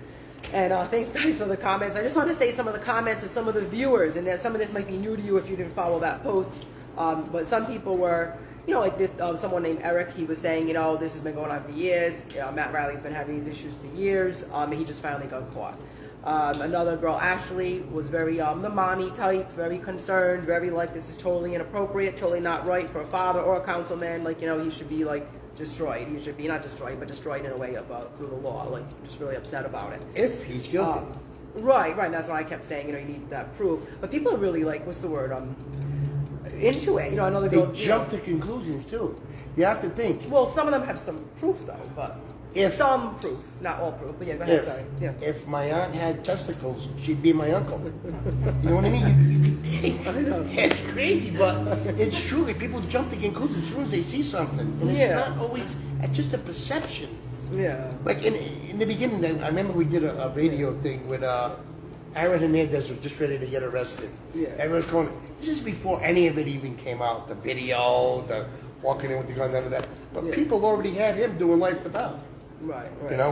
And thanks, guys, for the comments. I just want to say some of the comments of some of the viewers, and some of this might be new to you if you didn't follow that post. But some people were, like this, someone named Eric, he was saying, this has been going on for years. Matt Reilly's been having these issues for years. And he just finally got caught. Another girl, Ashley, was very the mommy type, very concerned, very like this is totally inappropriate, totally not right for a father or a councilman. Like, he should be like destroyed. He should be not destroyed, but destroyed in a way of through the law. Like, just really upset about it. If he's guilty. Right. That's what I kept saying. You need that proof. But people are really like, what's the word? Into it. Another girl. They jump to conclusions too. You have to think. Well, some of them have some proof though, but some proof, not all proof. But yeah, go ahead. Sorry. Yeah. If my aunt had testicles, she'd be my uncle. You know what I mean? You could think. I know. It's crazy, but it's true. Like, people jump to conclusions as soon as they see something, and it's not always. It's just a perception. Yeah. Like in the beginning, I remember we did a radio thing with Aaron Hernandez was just ready to get arrested. Yeah. Everyone's going. This is before any of it even came out. The video, the walking in with the gun, none of that. But people already had him doing life without. Right.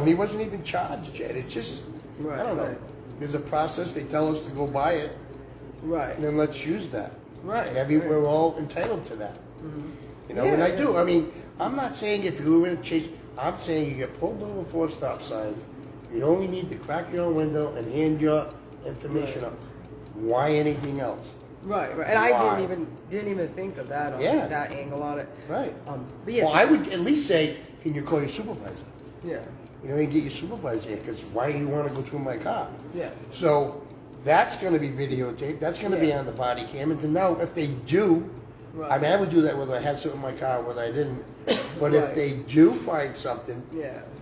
He wasn't even charged yet. It's just, I don't know. There's a process. They tell us to go buy it. Right. And then let's use that. Right. And we're all entitled to that. Mm-hmm. And I do. I mean, I'm not saying if you were in a chase. I'm saying you get pulled over for a stop sign. You only need to crack your own window and hand your information up. Why anything else? Right. And I didn't even think of that that angle on it. Right. But yes, Well, I would at least say, can you call your supervisor? Yeah. You get your supervisor here, because why do you want to go through my car? Yeah. So that's going to be videotaped. That's going to be on the body cam. And to know if they do, I mean, I would do that whether I had something in my car or whether I didn't. But if they do find something,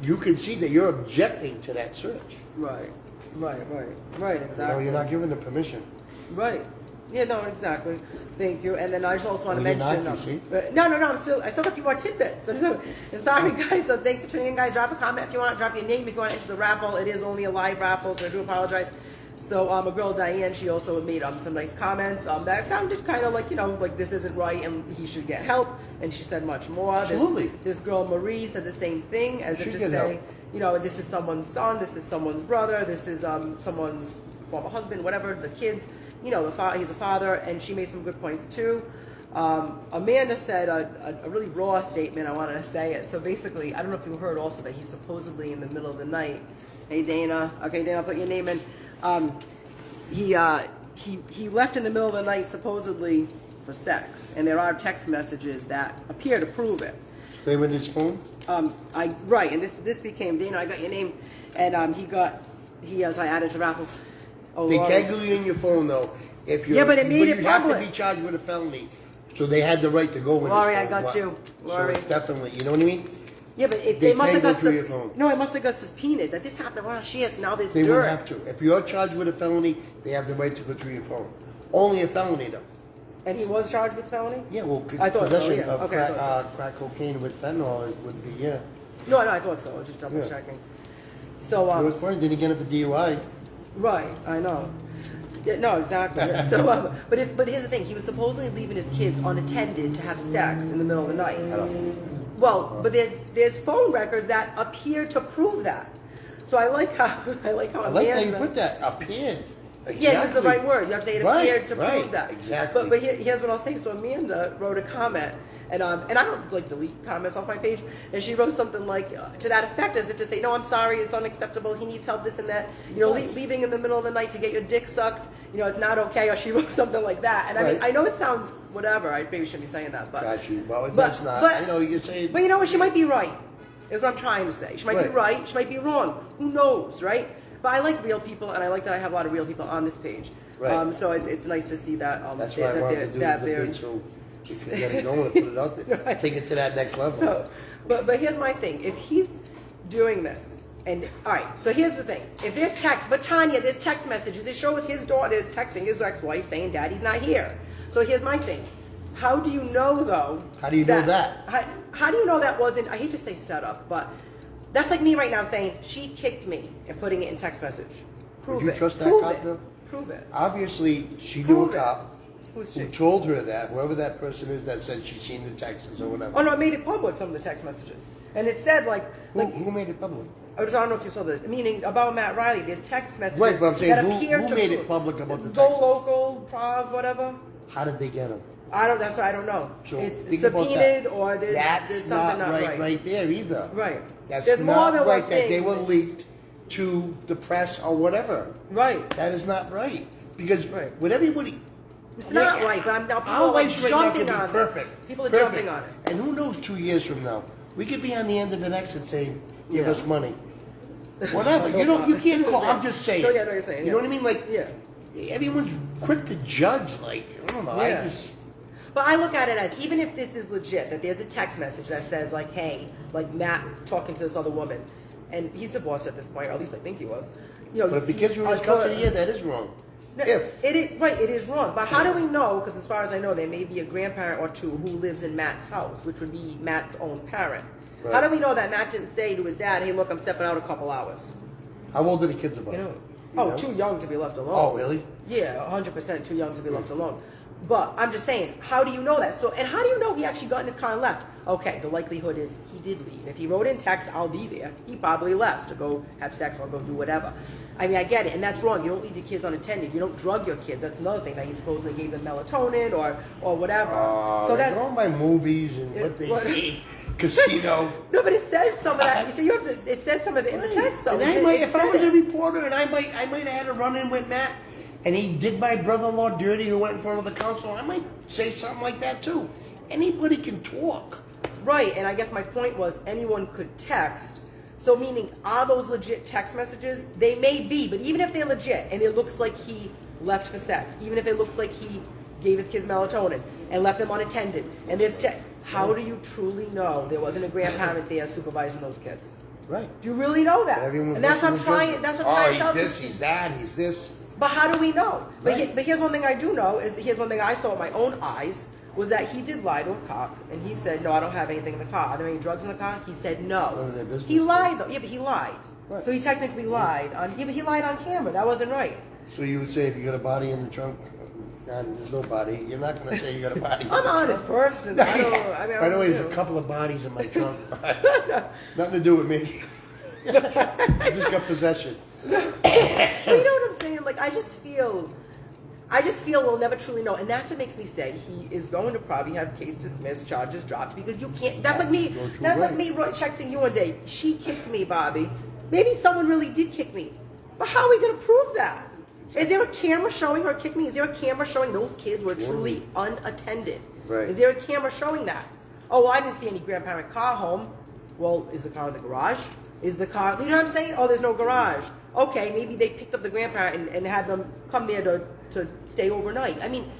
you can see that you're objecting to that search. Right. Exactly. You're not giving them permission. Right. Yeah, no, exactly. Thank you. And then I just also want to Well, you're mention. not, you see? No, I still got a few more tidbits. So, sorry, guys. So thanks for tuning in, guys. Drop a comment if you want. Drop your name if you want to enter the raffle. It is only a live raffle, so I do apologize. So a girl, Diane, she also made some nice comments. That sounded kind of like, like this isn't right and he should get help. And she said much more. Absolutely. This girl, Marie, said the same thing, as if to say, this is someone's son, this is someone's brother, this is someone's former husband, whatever, the kids. He's a father, and she made some good points too. Amanda said a really raw statement. I wanted to say it. So basically, I don't know if you heard also that he's supposedly in the middle of the night. Hey, Dana. Okay, Dana, I'll put your name in. He left in the middle of the night supposedly for sex, and there are text messages that appear to prove it. They went his phone? Right, and this became, Dana, I got your name, and I added to raffle. Oh, They Lord. can't glue you in your phone though. If you're, Yeah, but it made it you have to public. be charged with a felony. So they had the right to go with Laurie, his I phone. got you. So Laurie. it's definitely, you know what I mean? Yeah, but They they must can't have go got through your phone. No, it must have got subpoenaed that this happened last year, so now there's They dirt. would have to. If you're charged with a felony, they have the right to go through your phone. Only a felony though. And he was charged with felony? Yeah, well, I thought so, possession yeah. of Okay, I thought crack cocaine with fentanyl would be, yeah. No, I thought so. I was just double Yeah. checking. So, It was funny, didn't he get it for DUI? right, I know. Yeah, no, exactly. Yeah. So, but here's the thing: he was supposedly leaving his kids unattended to have sex in the middle of the night. Well, but there's phone records that appear to prove that. So I like how I like how you put that, appeared. Exactly. Yeah, use the right word. You have to say it appeared to right, prove that. exactly. But here's what I'll say. So Amanda wrote a comment, and I don't like delete comments off my page, and she wrote something like to that effect, as if to say, "No, I'm sorry, it's unacceptable. He needs help, this and that. You know, leaving in the middle of the night to get your dick sucked, you know, it's not okay." Or she wrote something like that. And I mean, Right. I know it sounds whatever. I maybe shouldn't be saying that, but Got you. Well, but- that's not. but- I know you're saying. But you know what? She might be right. Is what I'm trying to say. She might be Right. right. She might be wrong. Who knows, right? But I like real people, and I like that I have a lot of real people on this page. Right. So it's nice to see that. That's why I wanted to do the debate, so we can get it going and put it out there. Right. Take it to that next level. So, but here's my thing. If he's doing this, and all right, so here's the thing. If there's text, but Tanya, there's text messages. It shows his daughter is texting his ex-wife saying, "Daddy's not here." So here's my thing. How do you know though? How do you know that? How do you know that wasn't? I hate to say set up, but that's like me right now saying she kicked me and putting it in text message. Prove Would you it. trust that Prove cop, it. though? Prove it. Obviously, she knew Prove a it. cop Who's who she? told her that, whoever that person is that said she's seen the texts or whatever. Oh no, I made it public. Some of the text messages, and it said like Who made it public? I don't know if you saw the meaning about Matt Reilly. There's text messages Right, but I'm saying that who appear to made prove. it public about the Go text? local, Prague, whatever. How did they get them? That's what I don't know. So It's think about subpoenaed that. or there's That's something not right, right there either. Right. That's There's more not than one right that they thing. were leaked to the press or whatever. Right. That is not right. Because Right. with everybody, It's not right, but now people our are like lives right now jumping could be on perfect. this. People are Perfect. jumping on it. And who knows 2 years from now, we could be on the end of an exit saying, give Yeah. us money. Whatever. You can't call. I'm just saying. No, yeah, no, you're saying, You know yeah. what I mean? Like, Yeah. everyone's quick to judge. Like, I don't know. I Yeah. just. But I look at it as, even if this is legit, that there's a text message that says like, hey, like Matt talking to this other woman, and he's divorced at this point, or at least I think he was. You know, But if the kids were in his custody, yeah, that is wrong. No, If. it is wrong. But how do we know? Because as far as I know, there may be a grandparent or two who lives in Matt's house, which would be Matt's own parent. Right. How do we know that Matt didn't say to his dad, "Hey, look, I'm stepping out a couple hours"? How old are the kids about? You know? You Oh, know? too young to be left alone. Oh, really? Yeah, 100% too young to be left alone. But I'm just saying, how do you know that? So, and how do you know he actually got in his car and left? Okay, the likelihood is he did leave. If he wrote in text, "I'll be there," he probably left to go have sex or go do whatever. I mean, I get it, and that's wrong. You don't leave your kids unattended. You don't drug your kids. That's another thing that he supposedly gave them melatonin or whatever. So They that go by movies and what they what- see. Casino. no, but it says some of that. So you have to. It said some of it in the text though. And It- I might, it if I said was a it. reporter, and I might have had a run-in with Matt, and he did my brother-in-law dirty who went in front of the council, I might say something like that too. Anybody can talk. Right, and I guess my point was anyone could text. So meaning, are those legit text messages? They may be, but even if they're legit and it looks like he left for sex, even if it looks like he gave his kids melatonin and left them unattended, and there's text, how do you truly know there wasn't a grandparent there supervising those kids? Right. Do you really know that? Everyone's And that's what I'm listening to trying. judgment. That's what I'm trying to tell he's this, you. he's that, he's this. But how do we know? But, Right. but here's one thing I do know is here's one thing I saw with my own eyes was that he did lie to a cop and he said, "No, I don't have anything in the car. Are there any drugs in the car?" He said, "No." None of their business, He lied though. Yeah, but he lied. Right. So he technically lied on. Yeah, but he lied on camera. That wasn't right. So you would say if you got a body in the trunk, there's no body. You're not going to say you got a body. I'm an honest person. I don't. I mean, By the way, you there's know. a couple of bodies in my trunk. Nothing to do with me. I just got possession. But you know what I'm saying? Like I just feel we'll never truly know, and that's what makes me say he is going to probably have case dismissed, charges dropped, because you can't. That's like me. You're true That's like right. me texting you one day. She kicked me, Bobby. Maybe someone really did kick me, but how are we going to prove that? Is there a camera showing her kick me? Is there a camera showing those kids were truly unattended? Right. Is there a camera showing that? Oh, well, I didn't see any grandparent car home. Well, is the car in the garage? Is the car, you know what I'm saying? Oh, there's no garage. Okay, maybe they picked up the grandparent and had them come there to stay overnight. I mean,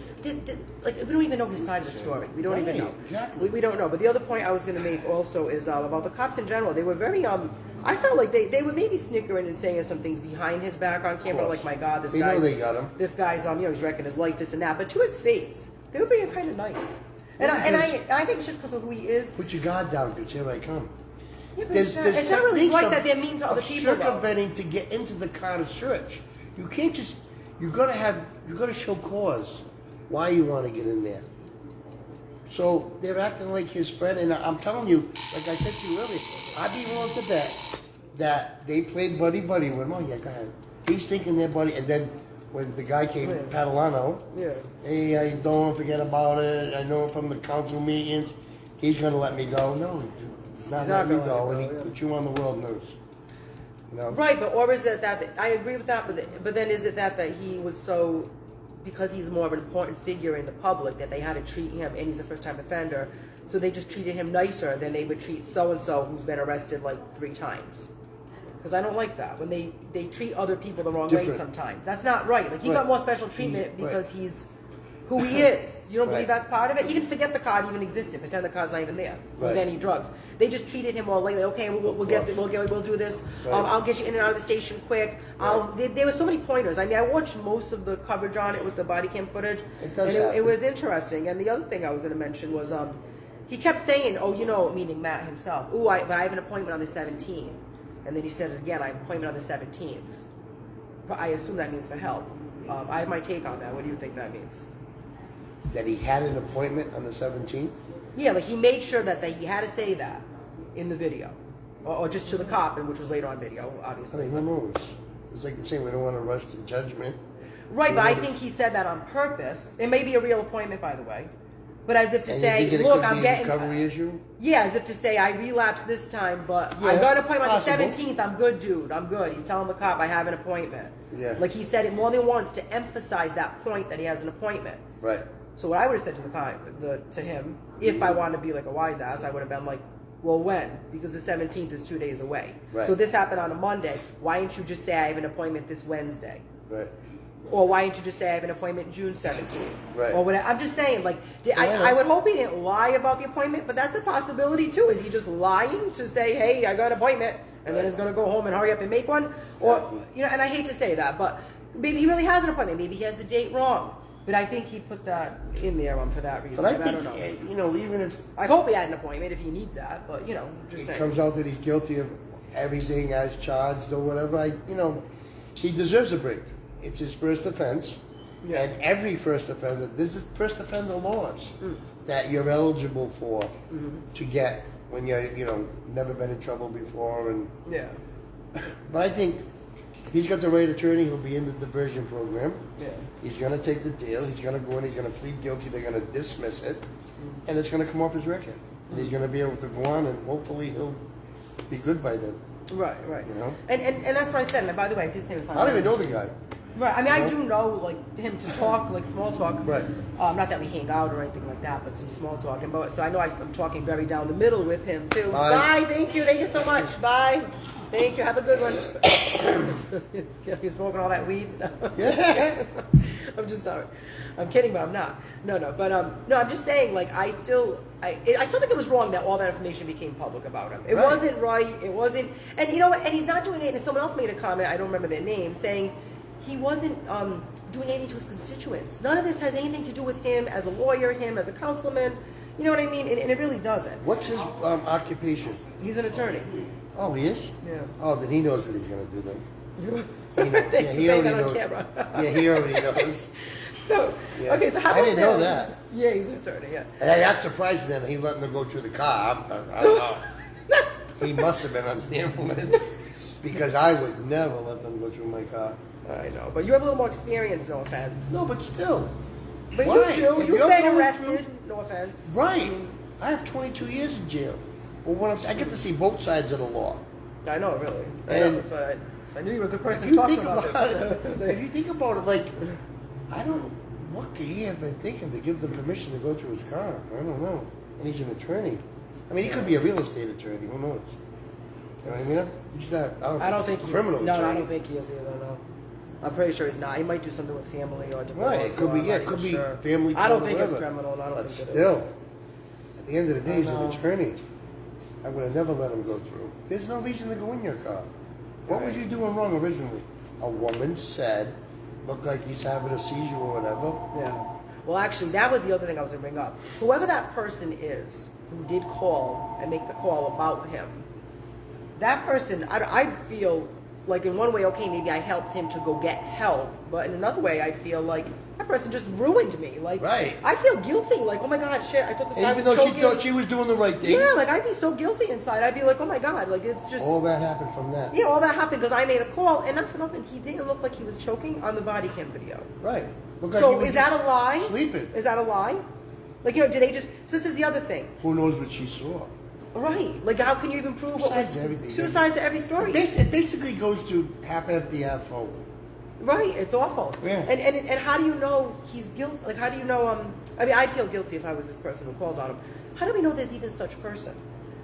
like, we don't even know his side of the story. We don't even know. Exactly. We don't know. But the other point I was going to make also is about the cops in general. They were very, I felt like they were maybe snickering and saying some things behind his back on camera, like, my God, this guy's, they got him. This guy's, you know, he's wrecking his life, this and that. But to his face, they were being kind of nice. And I think it's just because of who he is. Put your guard down, because here I come. Yeah, but it's not really right that they're mean to other people. Circumventing to get into the car to search. You can't just. You gotta show cause why you want to get in there. So they're acting like his friend, and I'm telling you, like I said to you earlier, I'd be willing to bet that they played buddy with him. Oh yeah, go ahead. He's thinking they're buddy, and then when the guy came, Padalano, hey, I don't forget about it. I know him from the council meetings. He's gonna let me go. No. It's not letting me go, and he put you on the world news. You know? Right, but or is it that I agree with that, but then is it that he was so, because he's more of an important figure in the public, that they had to treat him, and he's a first-time offender, so they just treated him nicer than they would treat so-and-so who's been arrested like 3 times. Because I don't like that, when they treat other people the wrong way sometimes. That's not right. Like, he got more special treatment because he's who he is. You don't believe that's part of it? Even forget the card even existed. Pretend the card's not even there with any drugs. They just treated him all lately. Okay, we'll do this. I'll get you in and out of the station quick. There were so many pointers. I mean, I watched most of the coverage on it with the body cam footage, it was interesting. And the other thing I was going to mention was he kept saying, "Oh, you know," meaning Matt himself. "Ooh, but I have an appointment on the 17th." And then he said it again. "I have an appointment on the 17th." But I assume that means for help. I have my take on that. What do you think that means? That he had an appointment on the 17th? Yeah, like he made sure that he had to say that in the video. Or just to the cop, which was later on video, obviously. I mean, who knows? It's like you're saying, we don't want to rush to judgment. Right, but I think he said that on purpose. It may be a real appointment, by the way. But as if to say, look, I'm getting... recovery issue? Yeah, as if to say, I relapsed this time, but I got an appointment on the 17th. I'm good, dude. I'm good. He's telling the cop, I have an appointment. Yeah. Like he said it more than once to emphasize that point that he has an appointment. Right. So what I would have said to the guy, to him, if I wanted to be like a wise ass, I would have been like, well, when? Because the 17th is 2 days away. Right. So this happened on a Monday. Why didn't you just say I have an appointment this Wednesday? Right. Or why didn't you just say I have an appointment June 17th? Right. Or whatever. I'm just saying, like, I would hope he didn't lie about the appointment, but that's a possibility too. Is he just lying to say, hey, I got an appointment, and then he's going to go home and hurry up and make one? Exactly. Or, you know, and I hate to say that, but maybe he really has an appointment. Maybe he has the date wrong. But I think he put that in there for that reason. But I don't know. You know, even if... I hope he had an appointment if he needs that, but, you know, just saying. It comes out that he's guilty of everything as charged or whatever, you know, he deserves a break. It's his first offense. Yeah. And every first offender, this is first offender laws that you're eligible for to get when you're, you know, never been in trouble before. And but I think he's got the right attorney. He'll be in the diversion program. Yeah. He's going to take the deal. He's going to go in. He's going to plead guilty. They're going to dismiss it. And it's going to come off his record. And he's going to be able to go on, and hopefully he'll be good by then. Right, right. You know? And that's what I said. And by the way, I just say this. I don't even know the guy. Right. I mean, I do know, like, him to talk, like, small talk. Right. Not that we hang out or anything like that, but some small talk. And so I know I'm talking very down the middle with him, too. Bye. Thank you. Thank you so much. Bye. Thank you. Have a good one. He's smoking all that weed. Yeah. I'm just sorry. I'm kidding, but I'm not. No. But no, I'm just saying. Like, I still think it was wrong that all that information became public about him. It wasn't right. It wasn't. And you know what? And he's not doing it. And someone else made a comment. I don't remember their name, saying he wasn't doing anything to his constituents. None of this has anything to do with him as a lawyer, him as a councilman. You know what I mean? And it really doesn't. What's his occupation? He's an attorney. Oh, he is? Yeah. Oh, then he knows what he's going to do then. Thanks for saying that on camera. Yeah, he already knows. So, okay, so how about I didn't know that. Yeah, he's an attorney, yeah. And that's surprising that he letting them go through the car. I don't know. He must have been under the influence, because I would never let them go through my car. I know, but you have a little more experience, no offense. No, but still. But you do. You've been arrested, no offense. Right. I have 22 years in jail. But what I get to see both sides of the law. I know, really. And so I knew you were a good person to talk about this. If you think about it, like, what could he have been thinking to give them permission to go through his car? I don't know. And he's an attorney. I mean, he could be a real estate attorney. Who knows? You know what I mean? He's not. I don't think he's he's a criminal. No, attorney. I don't think he is either. No, I'm pretty sure he's not. He might do something with family or divorce. Right, it could be. or Yeah, I'm it not could be even sure. family. I don't court, think it's whatever. criminal. And I don't But think still, it is. at the end of the day, he's an know. attorney. I would have never let him go through. There's no reason to go in your car. What was you doing wrong originally? A woman said, looked like he's having a seizure or whatever. Yeah. Well, actually, that was the other thing I was going to bring up. Whoever that person is who did call and make the call about him, that person, I feel like in one way, okay, maybe I helped him to go get help, but in another way, I feel like that person just ruined me. Like, Right. I feel guilty. Like, oh my God, shit, I thought this guy And even was though she choking. thought she was doing the right thing, Yeah, like I'd be so guilty inside. I'd be like, oh my God, like it's just. all that happened from that. Yeah, all that happened because I made a call, and not for nothing, he didn't look like he was choking on the body cam video. Right. Looked like he So was is that just a lie? Sleeping. Is that a lie? Like, you know, did they just? So this is the other thing, Who knows what she saw? right? Like, how can you even prove what Sides was to everything. two sides to every story? It basically goes to happen at the AFO. Right, it's awful. Yeah. And how do you know he's guilty? Like, how do you know? I mean, I'd feel guilty if I was this person who called on him. How do we know there's even such person?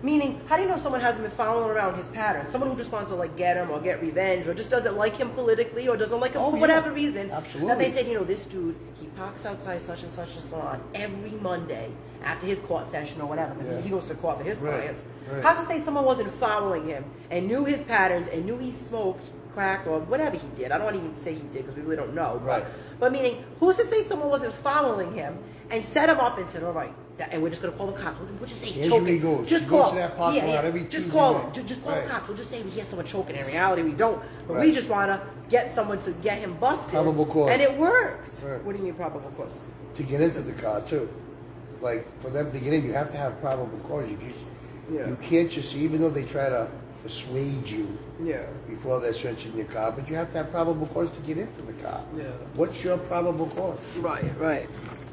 Meaning, how do you know someone hasn't been following around his patterns? Someone who just wants to like get him or get revenge or just doesn't like him politically or doesn't like him Oh, for yeah. whatever reason. Absolutely. That they said, you know, this dude, he parks outside such and such a salon every Monday after his court session or whatever. Because Yeah. he goes to court for his Right, clients. right. How to say someone wasn't following him and knew his patterns and knew he smoked crack or whatever he did. I don't want to even say he did because we really don't know. Right. But meaning, who's to say someone wasn't following him and set him up and said, all right, and we're just going to call the cops. We'll just say he's Here's where choking. he goes. Just He call goes to that parking lot every Just Tuesday call night. him. Just call Right. the cops. We'll just say we hear someone choking. In reality, we don't. But we Right. just want to get someone to get him busted. Probable cause. And it worked. Right. What do you mean probable cause? To get into the car too. Like for them to get in, you have to have probable cause. Yeah. You can't just, even though they try to persuade you Yeah. before they're searching your car, but you have to have probable cause to get into the car. Yeah. What's your probable cause? Right, right.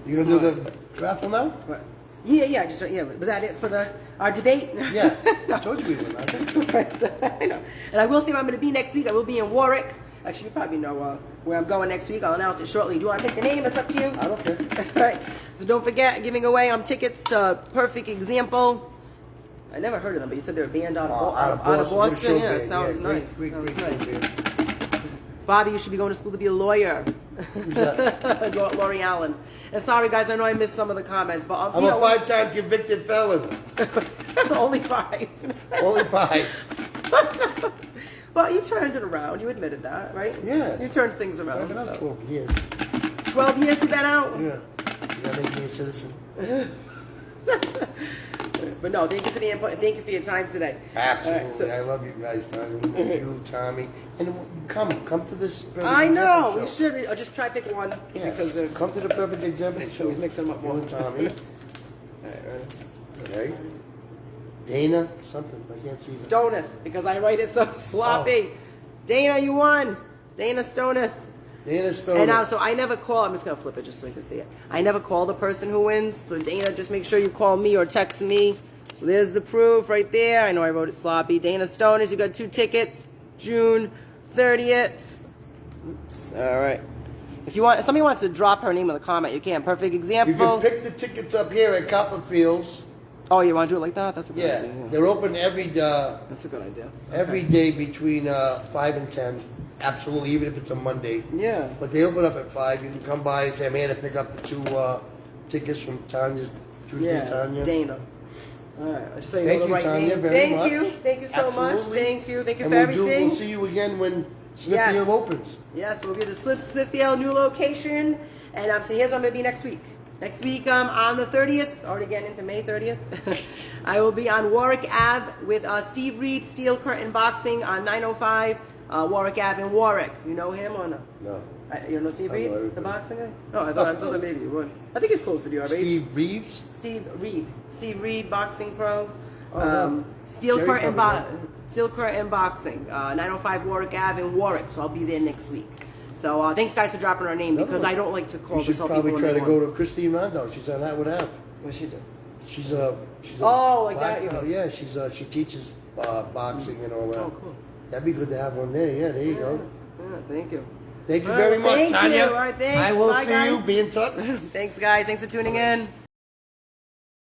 You gonna do the raffle now? Right. Yeah. Was that it for our debate? Yeah. I told you we were not. Right, so, I know. And I will see where I'm going to be next week. I will be in Warwick. Actually, you probably know where I'm going next week. I'll announce it shortly. Do you want to pick the name? It's up to you. I don't care. All right. So don't forget, giving away tickets to Perfect Example. I never heard of them, but you said they're a band out of Boston. What a show Yeah, band. sounds Great, nice. Great Sounds show nice. band. Bobby, you should be going to school to be a lawyer. Who's that? Lori Allen. And sorry, guys, I know I missed some of the comments, but I'm a 5-time convicted felon. only 5. Only 5. Well, you turned it around. You admitted that, right? Yeah. You turned things around. I've been out So. 12 years. 12 years you've been out? Yeah. You gotta make me a citizen. But no, thank you for the input and thank you for your time today. Absolutely. All right, so- I love you guys, Tanya. You, Tommy. And come to this perfect I know. example We show. should. I'll just try to pick one Yeah. because they're. Come to the perfect example show. He's mixing them up You more. and Tommy. Okay. Dana, something. I can't see that. Stonus, because I write it so sloppy. Dana, you won. Dana Stonus. Dana Stone. And now, so I never call. I'm just gonna flip it just so you can see it. I never call the person who wins. So Dana, just make sure you call me or text me. So there's the proof right there. I know I wrote it sloppy. Dana Stonus, you got 2 tickets, June 30th. Oops. All right. If somebody wants to drop her name in the comment, you can. Perfect You example. can pick the tickets up here at Copperfield's. Oh, you want to do it like that? That's a good Yeah. idea. Yeah. They're open every That's a good idea. every day between 5 and 10. Absolutely, even if it's a Monday. Yeah. But they open up at 5. You can come by and say, I'm here to pick up the 2 tickets from Tanya's Tuesday, Yeah, Tanya. Dana. All right. I just say Thank the you, right Tanya, name. very Thank much. you. Thank you so much. Absolutely. Thank you. Thank you And for we'll everything. we'll see you again when Smithfield opens. Yes, we'll be at the Smithfield new location. And so here's what I'm going to be next week. Next week on the 30th, already getting into May 30th, I will be on Warwick Ave with Steve Reed, Steel Curtain Boxing on 905 Warwick Ave in Warwick. You know him or no? No. You don't know Steve I know Reed, the everybody. boxing guy? No, I thought that maybe you would. I think he's close to you already. Steve Reeves? Steve Reed, boxing pro. Oh, no. Steel Jerry Curtain probably Steel Curtain Boxing, 905 Warwick Ave in Warwick. So I'll be there next week. So thanks guys for dropping our name because I don't like to call You should this all probably people try when to they go want. to Christine Rondo. She's on Atwood Ave. What's she do? She's a Oh, like black that, you belt. mean. Yeah, she teaches boxing and all that. Oh, cool. That'd be good to have one there. Yeah, there you go. Yeah, thank you. Thank you All very right, much, thank Tanya. you. All right, thanks. I will Bye, see guys. you. Be in touch. Thanks guys. Thanks for tuning in.